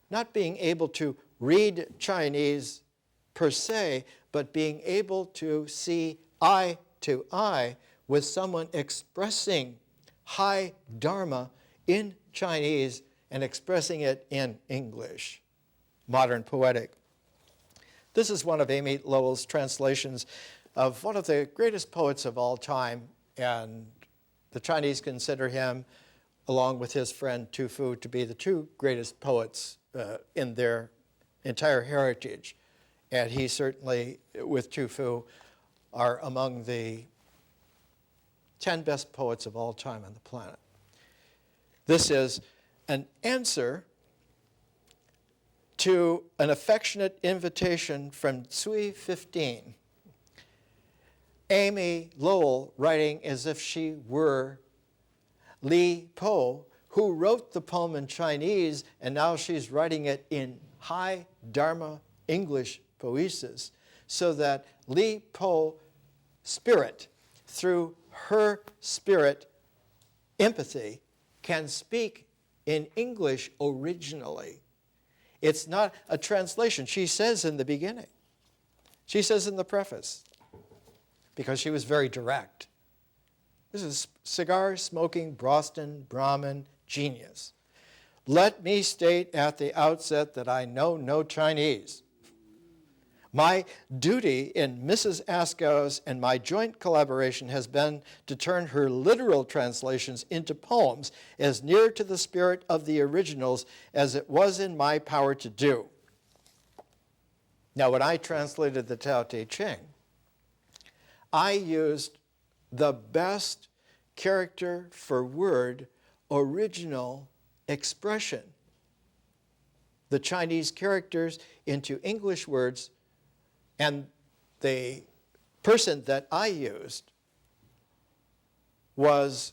Not being able to read Chinese per se, but being able to see eye to eye with someone expressing high Dharma in Chinese and expressing it in English, modern poetic. This is one of Amy Lowell's translations of one of the greatest poets of all time, and the Chinese consider him, along with his friend Tu Fu, to be the two greatest poets in their entire heritage. And he certainly, with Tu Fu, are among the 10 best poets of all time on the planet. This is an answer to an affectionate invitation from Tsui 15. Amy Lowell writing as if she were Li Po, who wrote the poem in Chinese, and now she's writing it in high Dharma English poesis, so that Li Po spirit, through her spirit empathy, can speak in English originally. It's not a translation. She says in the beginning, she says in the preface, because she was very direct, this is cigar-smoking Boston Brahmin genius. Let me state at the outset that I know no Chinese. My duty in Mrs. Askow's and my joint collaboration has been to turn her literal translations into poems as near to the spirit of the originals as it was in my power to do. Now, when I translated the Tao Te Ching, I used the best character for word original expression, the Chinese characters into English words. And the person that I used was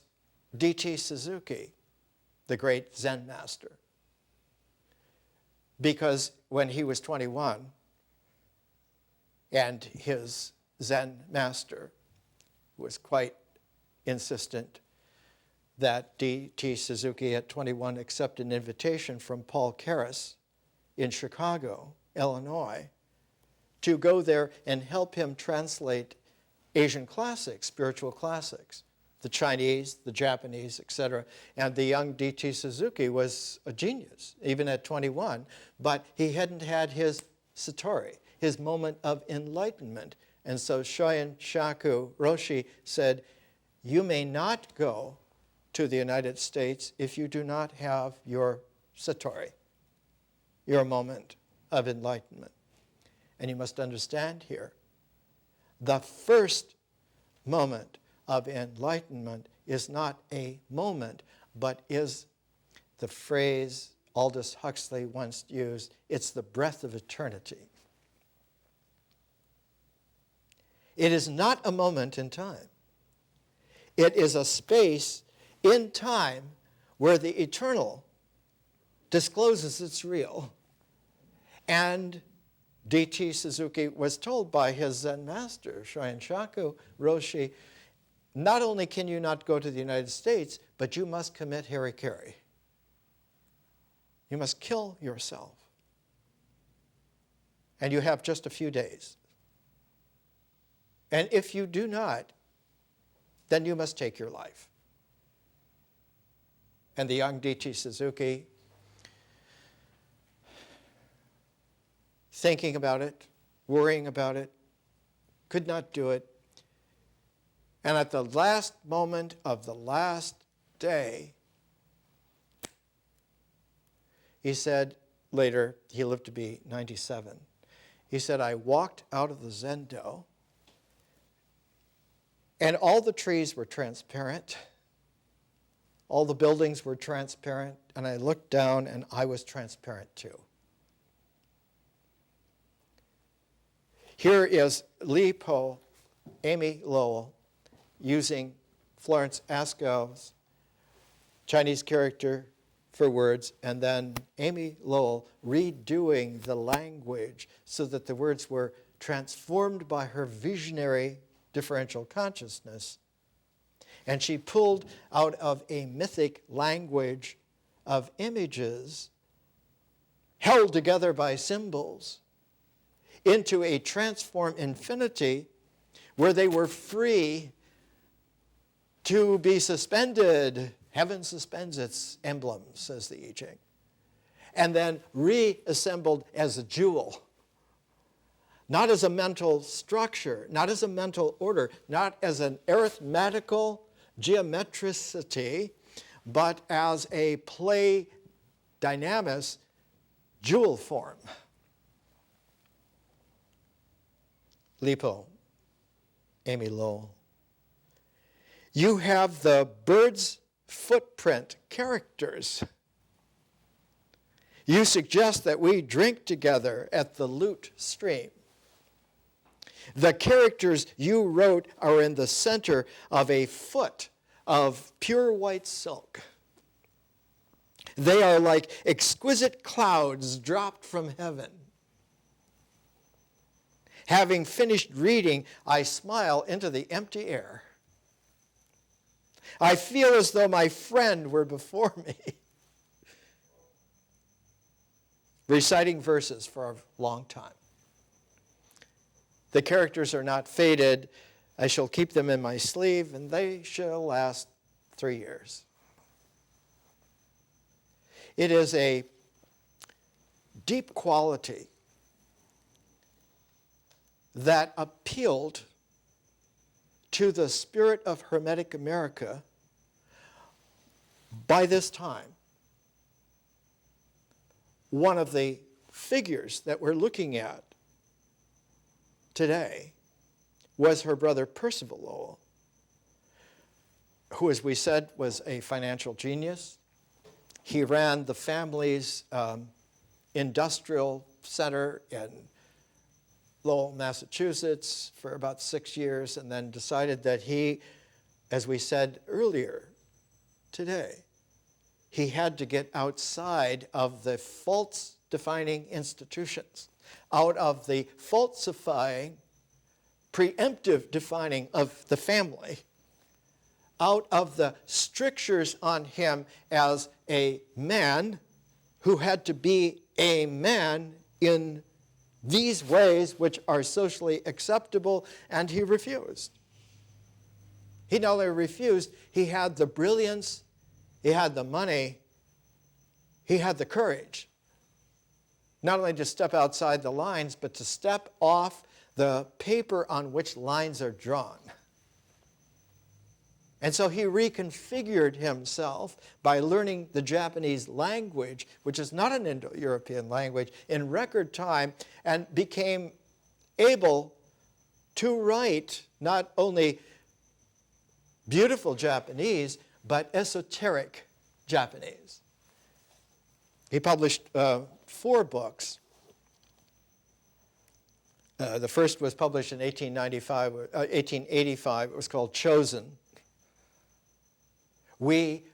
D.T. Suzuki, the great Zen master. Because when he was 21, and his Zen master was quite insistent that D.T. Suzuki at 21 accept an invitation from Paul Karras in Chicago, Illinois, to go there and help him translate Asian classics, spiritual classics, the Chinese, the Japanese, etc. And the young D.T. Suzuki was a genius, even at 21, but he hadn't had his satori, his moment of enlightenment. And so Shoyin Shaku Roshi said, you may not go to the United States if you do not have your satori, your moment of enlightenment. And you must understand here, the first moment of enlightenment is not a moment, but is the phrase Aldous Huxley once used, it's the breath of eternity. It is not a moment in time. It is a space in time where the eternal discloses its real. And D.T. Suzuki was told by his Zen master, Shoyin Shaku Roshi, not only can you not go to the United States, but you must commit harikiri. You must kill yourself. And you have just a few days. And if you do not, then you must take your life. And the young D.T. Suzuki thinking about it, worrying about it, could not do it. And at the last moment of the last day, he said later, he lived to be 97, he said, I walked out of the Zendo, and all the trees were transparent, all the buildings were transparent, and I looked down and I was transparent too. Here is Li Po, Amy Lowell, using Florence Askow's Chinese character for words, and then Amy Lowell redoing the language so that the words were transformed by her visionary differential consciousness. And she pulled out of a mythic language of images held together by symbols into a transformed infinity where they were free to be suspended. Heaven suspends its emblems, says the I Ching, and then reassembled as a jewel. Not as a mental structure, not as a mental order, not as an arithmetical geometricity, but as a play dynamis jewel form. Li Po, Amy Lowell. You have the bird's footprint characters. You suggest that we drink together at the Lute stream. The characters you wrote are in the center of a foot of pure white silk. They are like exquisite clouds dropped from heaven. Having finished reading, I smile into the empty air. I feel as though my friend were before me, reciting verses for a long time. The characters are not faded. I shall keep them in my sleeve, and they shall last 3 years. It is a deep quality that appealed to the spirit of Hermetic America by this time. One of the figures that we're looking at today was her brother Percival Lowell, who, as we said, was a financial genius. He ran the family's industrial center in Lowell, Massachusetts for about 6 years, and then decided that he, as we said earlier today, he had to get outside of the false-defining institutions, out of the falsifying, preemptive defining of the family, out of the strictures on him as a man who had to be a man in these ways which are socially acceptable, and he refused. He not only refused, he had the brilliance, he had the money, he had the courage, not only to step outside the lines, but to step off the paper on which lines are drawn. And so he reconfigured himself by learning the Japanese language, which is not an Indo-European language, in record time, and became able to write not only beautiful Japanese, but esoteric Japanese. He published 4 books. The first was published in 1885. It was called Chosen. We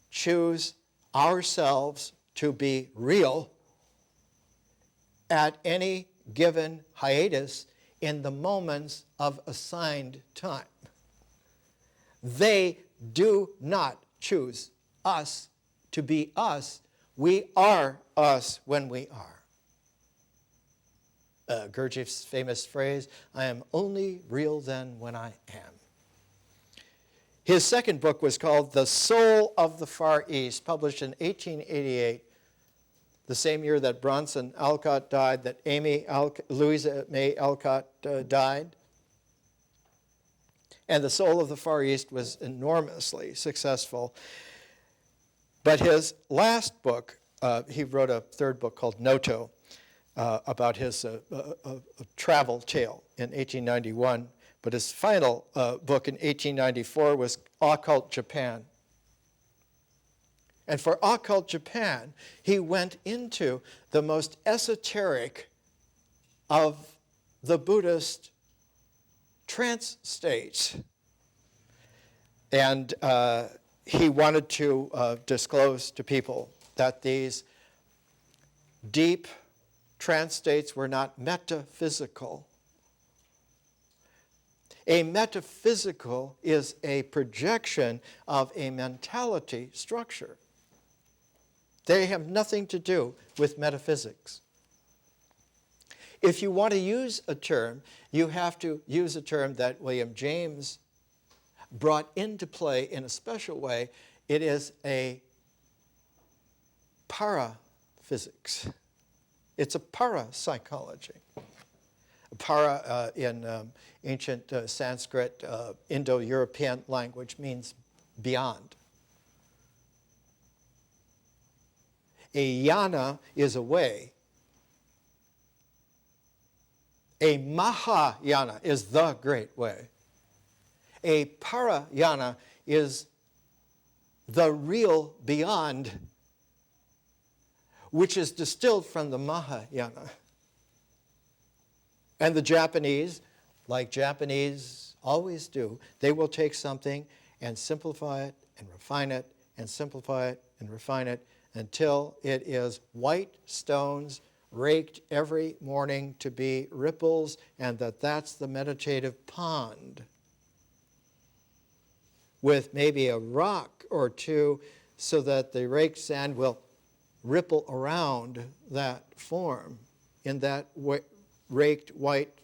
choose ourselves to be real at any given hiatus in the moments of assigned time. They do not choose us to be us. We are us when we are. Gurdjieff's famous phrase, I am only real then when I am. His second book was called The Soul of the Far East, published in 1888. the same year that Bronson Alcott died, that Louisa May Alcott died. And The Soul of the Far East was enormously successful. But his last book, he wrote a third book called Noto, about his travel tale in 1891. But his final book in 1894 was Occult Japan. And for Occult Japan, he went into the most esoteric of the Buddhist trance states. And he wanted to disclose to people that these deep trance states were not metaphysical. A metaphysical is a projection of a mentality structure. They have nothing to do with metaphysics. If you want to use a term, you have to use a term that William James brought into play in a special way. It is a paraphysics. It's a parapsychology. Para in ancient Sanskrit, Indo-European language means beyond. A yana is a way. A Mahayana is the great way. A Parayana is the real beyond, which is distilled from the Mahayana. And the Japanese, like Japanese always do, they will take something and simplify it and refine it and simplify it and refine it until it is white stones raked every morning to be ripples, and that's the meditative pond, with maybe a rock or two so that the raked sand will ripple around that form in that raked white,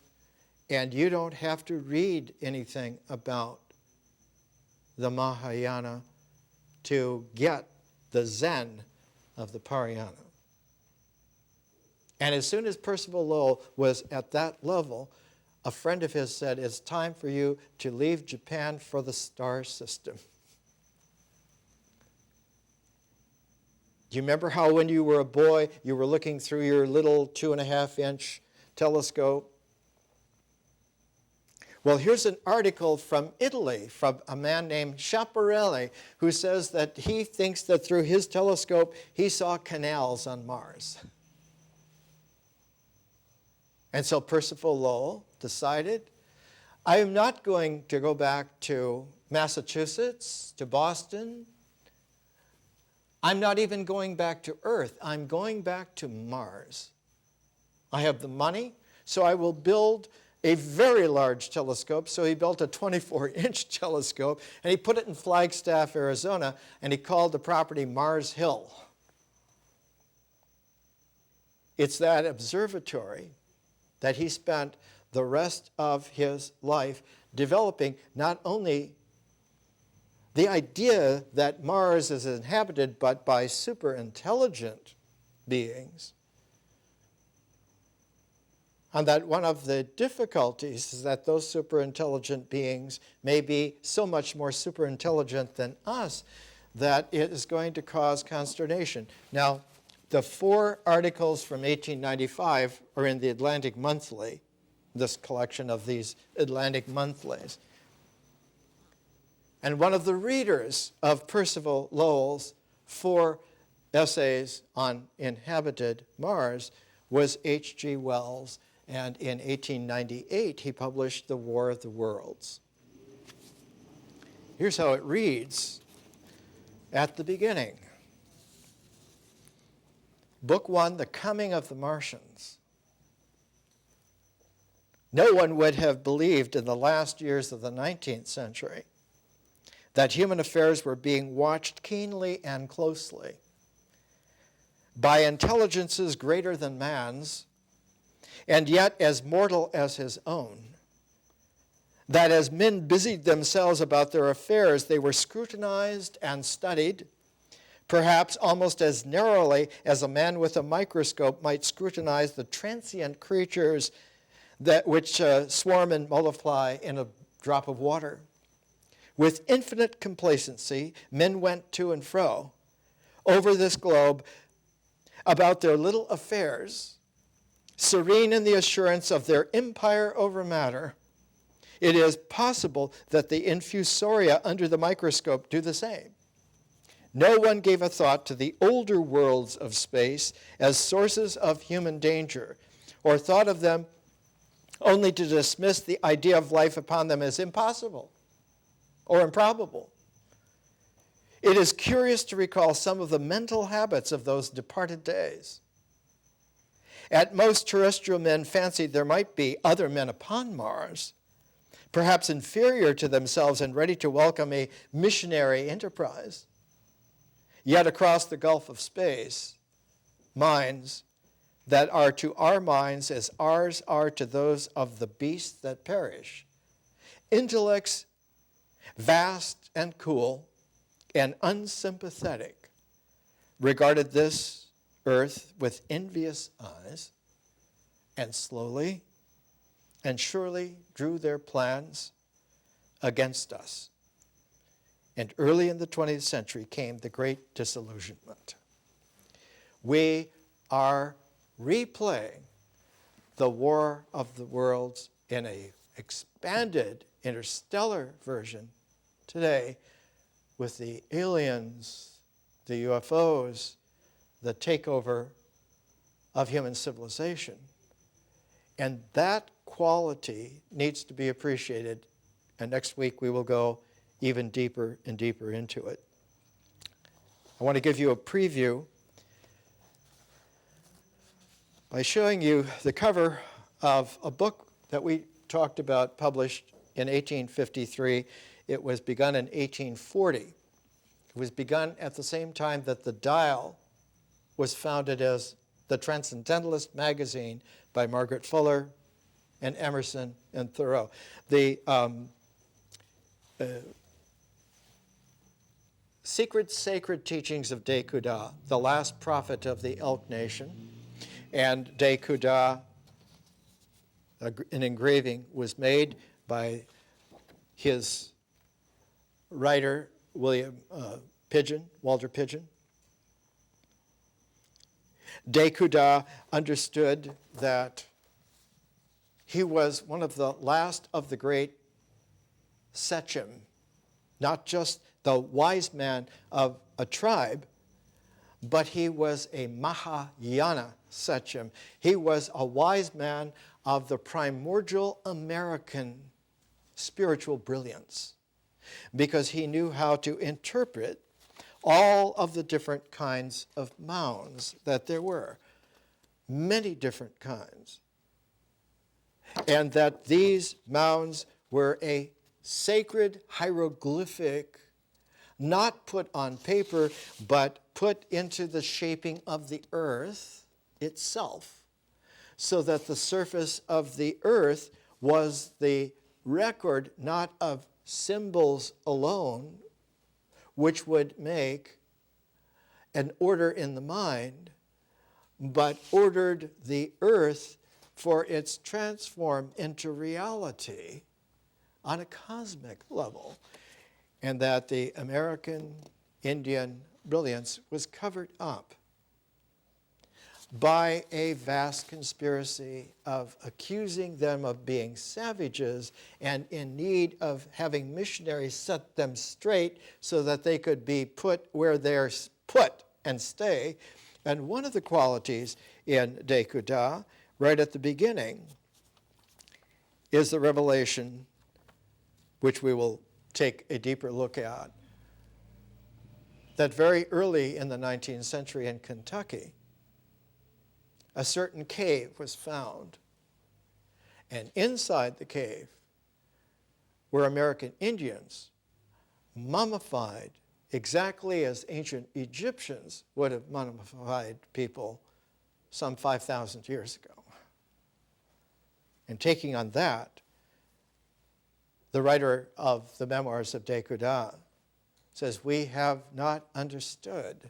and you don't have to read anything about the Mahayana to get the Zen of the Parayana. And as soon as Percival Lowell was at that level, a friend of his said, "It's time for you to leave Japan for the star system." Do you remember how when you were a boy, you were looking through your little 2.5-inch telescope? Well, here's an article from Italy from a man named Schiaparelli, who says that he thinks that through his telescope he saw canals on Mars. And so Percival Lowell decided, I am not going to go back to Massachusetts, to Boston. I'm not even going back to Earth. I'm going back to Mars. I have the money, so I will build a very large telescope. So he built a 24-inch telescope, and he put it in Flagstaff, Arizona, and he called the property Mars Hill. It's that observatory that he spent the rest of his life developing, not only the idea that Mars is inhabited but by super intelligent beings, and that one of the difficulties is that those super intelligent beings may be so much more super intelligent than us that it is going to cause consternation. Now, the 4 articles from 1895 are in the Atlantic Monthly, this collection of these Atlantic Monthlies. And one of the readers of Percival Lowell's 4 essays on inhabited Mars was H.G. Wells, and in 1898 he published The War of the Worlds. Here's how it reads at the beginning. Book 1, The Coming of the Martians. No one would have believed in the last years of the 19th century that human affairs were being watched keenly and closely by intelligences greater than man's, and yet as mortal as his own, that as men busied themselves about their affairs, they were scrutinized and studied, perhaps almost as narrowly as a man with a microscope might scrutinize the transient creatures which swarm and multiply in a drop of water. With infinite complacency, men went to and fro over this globe about their little affairs, serene in the assurance of their empire over matter. It is possible that the infusoria under the microscope do the same. No one gave a thought to the older worlds of space as sources of human danger, or thought of them only to dismiss the idea of life upon them as impossible or improbable. It is curious to recall some of the mental habits of those departed days. At most, terrestrial men fancied there might be other men upon Mars, perhaps inferior to themselves and ready to welcome a missionary enterprise. Yet across the gulf of space, minds that are to our minds as ours are to those of the beasts that perish, intellects vast and cool and unsympathetic, regarded this earth with envious eyes, and slowly and surely drew their plans against us. And early in the 20th century came the great disillusionment. We are replaying the War of the Worlds in an expanded interstellar version today with the aliens, the UFOs, the takeover of human civilization. And that quality needs to be appreciated. And next week we will go even deeper and deeper into it. I want to give you a preview by showing you the cover of a book that we talked about, published in 1853. It was begun in 1840. It was begun at the same time that The Dial was founded as the Transcendentalist magazine by Margaret Fuller and Emerson and Thoreau. The Secret Sacred Teachings of Day-Kuda, the last prophet of the Elk Nation, and Day-Kuda, an engraving was made by his writer, Walter Pidgeon. Day-Kuda understood that he was one of the last of the great Sechim, not just the wise man of a tribe, but he was a Mahayana Sechim. He was a wise man of the primordial American spiritual brilliance, because he knew how to interpret all of the different kinds of mounds that there were, many different kinds, and that these mounds were a sacred hieroglyphic, not put on paper, but put into the shaping of the earth itself, so that the surface of the earth was the record not of symbols alone, which would make an order in the mind, but ordered the earth for its transform into reality on a cosmic level, and that the American Indian brilliance was covered up by a vast conspiracy of accusing them of being savages and in need of having missionaries set them straight so that they could be put where they're put and stay. And one of the qualities in Day-Kuda, right at the beginning, is the revelation, which we will take a deeper look at, that very early in the 19th century in Kentucky, a certain cave was found. And inside the cave were American Indians, mummified exactly as ancient Egyptians would have mummified people some 5,000 years ago. And taking on that, the writer of the memoirs of Day-Kuda says, "We have not understood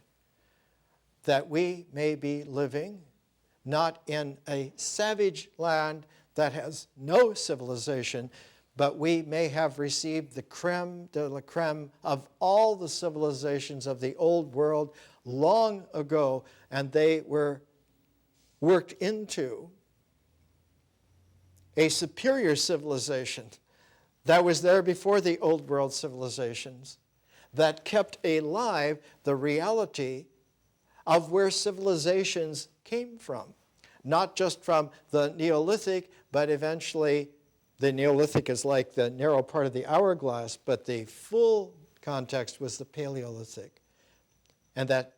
that we may be living not in a savage land that has no civilization, but we may have received the creme de la creme of all the civilizations of the old world long ago, and they were worked into a superior civilization that was there before the old world civilizations, that kept alive the reality of where civilizations came from. Not just from the Neolithic, but eventually the Neolithic is like the narrow part of the hourglass, but the full context was the Paleolithic. And that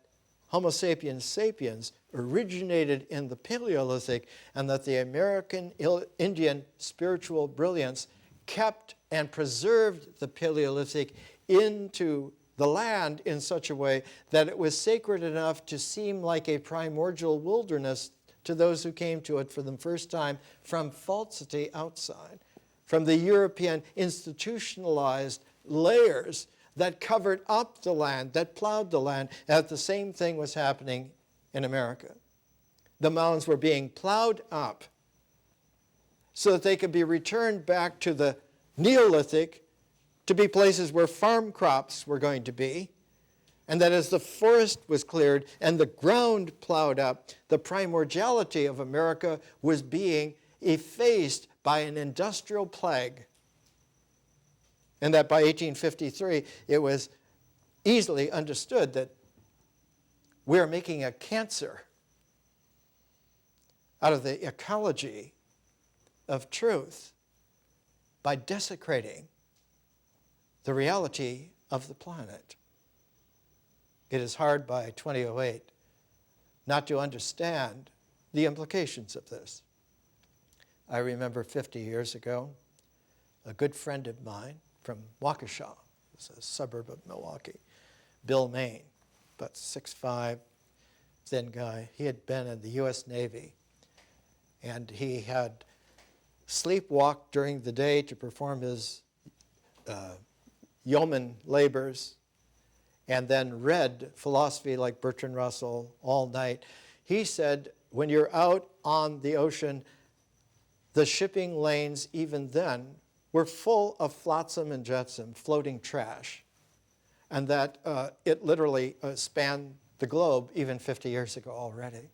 Homo sapiens sapiens originated in the Paleolithic, and that the American Indian spiritual brilliance kept and preserved the Paleolithic into the land in such a way that it was sacred enough to seem like a primordial wilderness to those who came to it for the first time from falsity outside, from the European institutionalized layers that covered up the land, that plowed the land, and the same thing was happening in America. The mounds were being plowed up so that they could be returned back to the Neolithic, to be places where farm crops were going to be, and that as the forest was cleared and the ground plowed up, the primordiality of America was being effaced by an industrial plague. And that by 1853, it was easily understood that we're making a cancer out of the ecology of truth by desecrating the reality of the planet. It is hard by 2008 not to understand the implications of this. I remember 50 years ago, a good friend of mine from Waukesha, it's a suburb of Milwaukee, Bill Maine, about 6'5", thin guy. He had been in the U.S. Navy, and he had sleepwalked during the day to perform his yeoman labors, and then read philosophy like Bertrand Russell all night. He said, when you're out on the ocean, the shipping lanes even then were full of flotsam and jetsam, floating trash, and that it literally spanned the globe even 50 years ago already.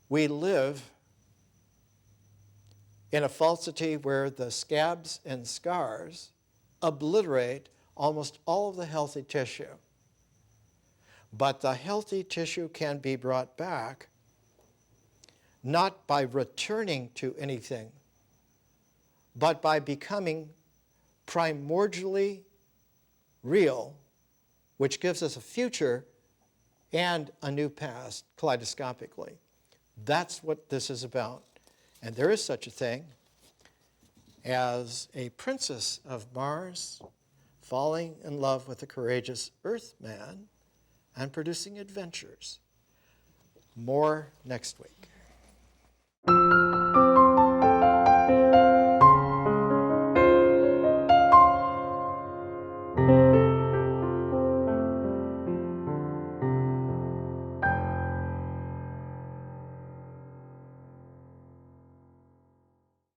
We live in a falsity where the scabs and scars obliterate almost all of the healthy tissue. But the healthy tissue can be brought back not by returning to anything, but by becoming primordially real, which gives us a future and a new past kaleidoscopically. That's what this is about. And there is such a thing as a princess of Mars falling in love with a courageous Earth man and producing adventures. More next week.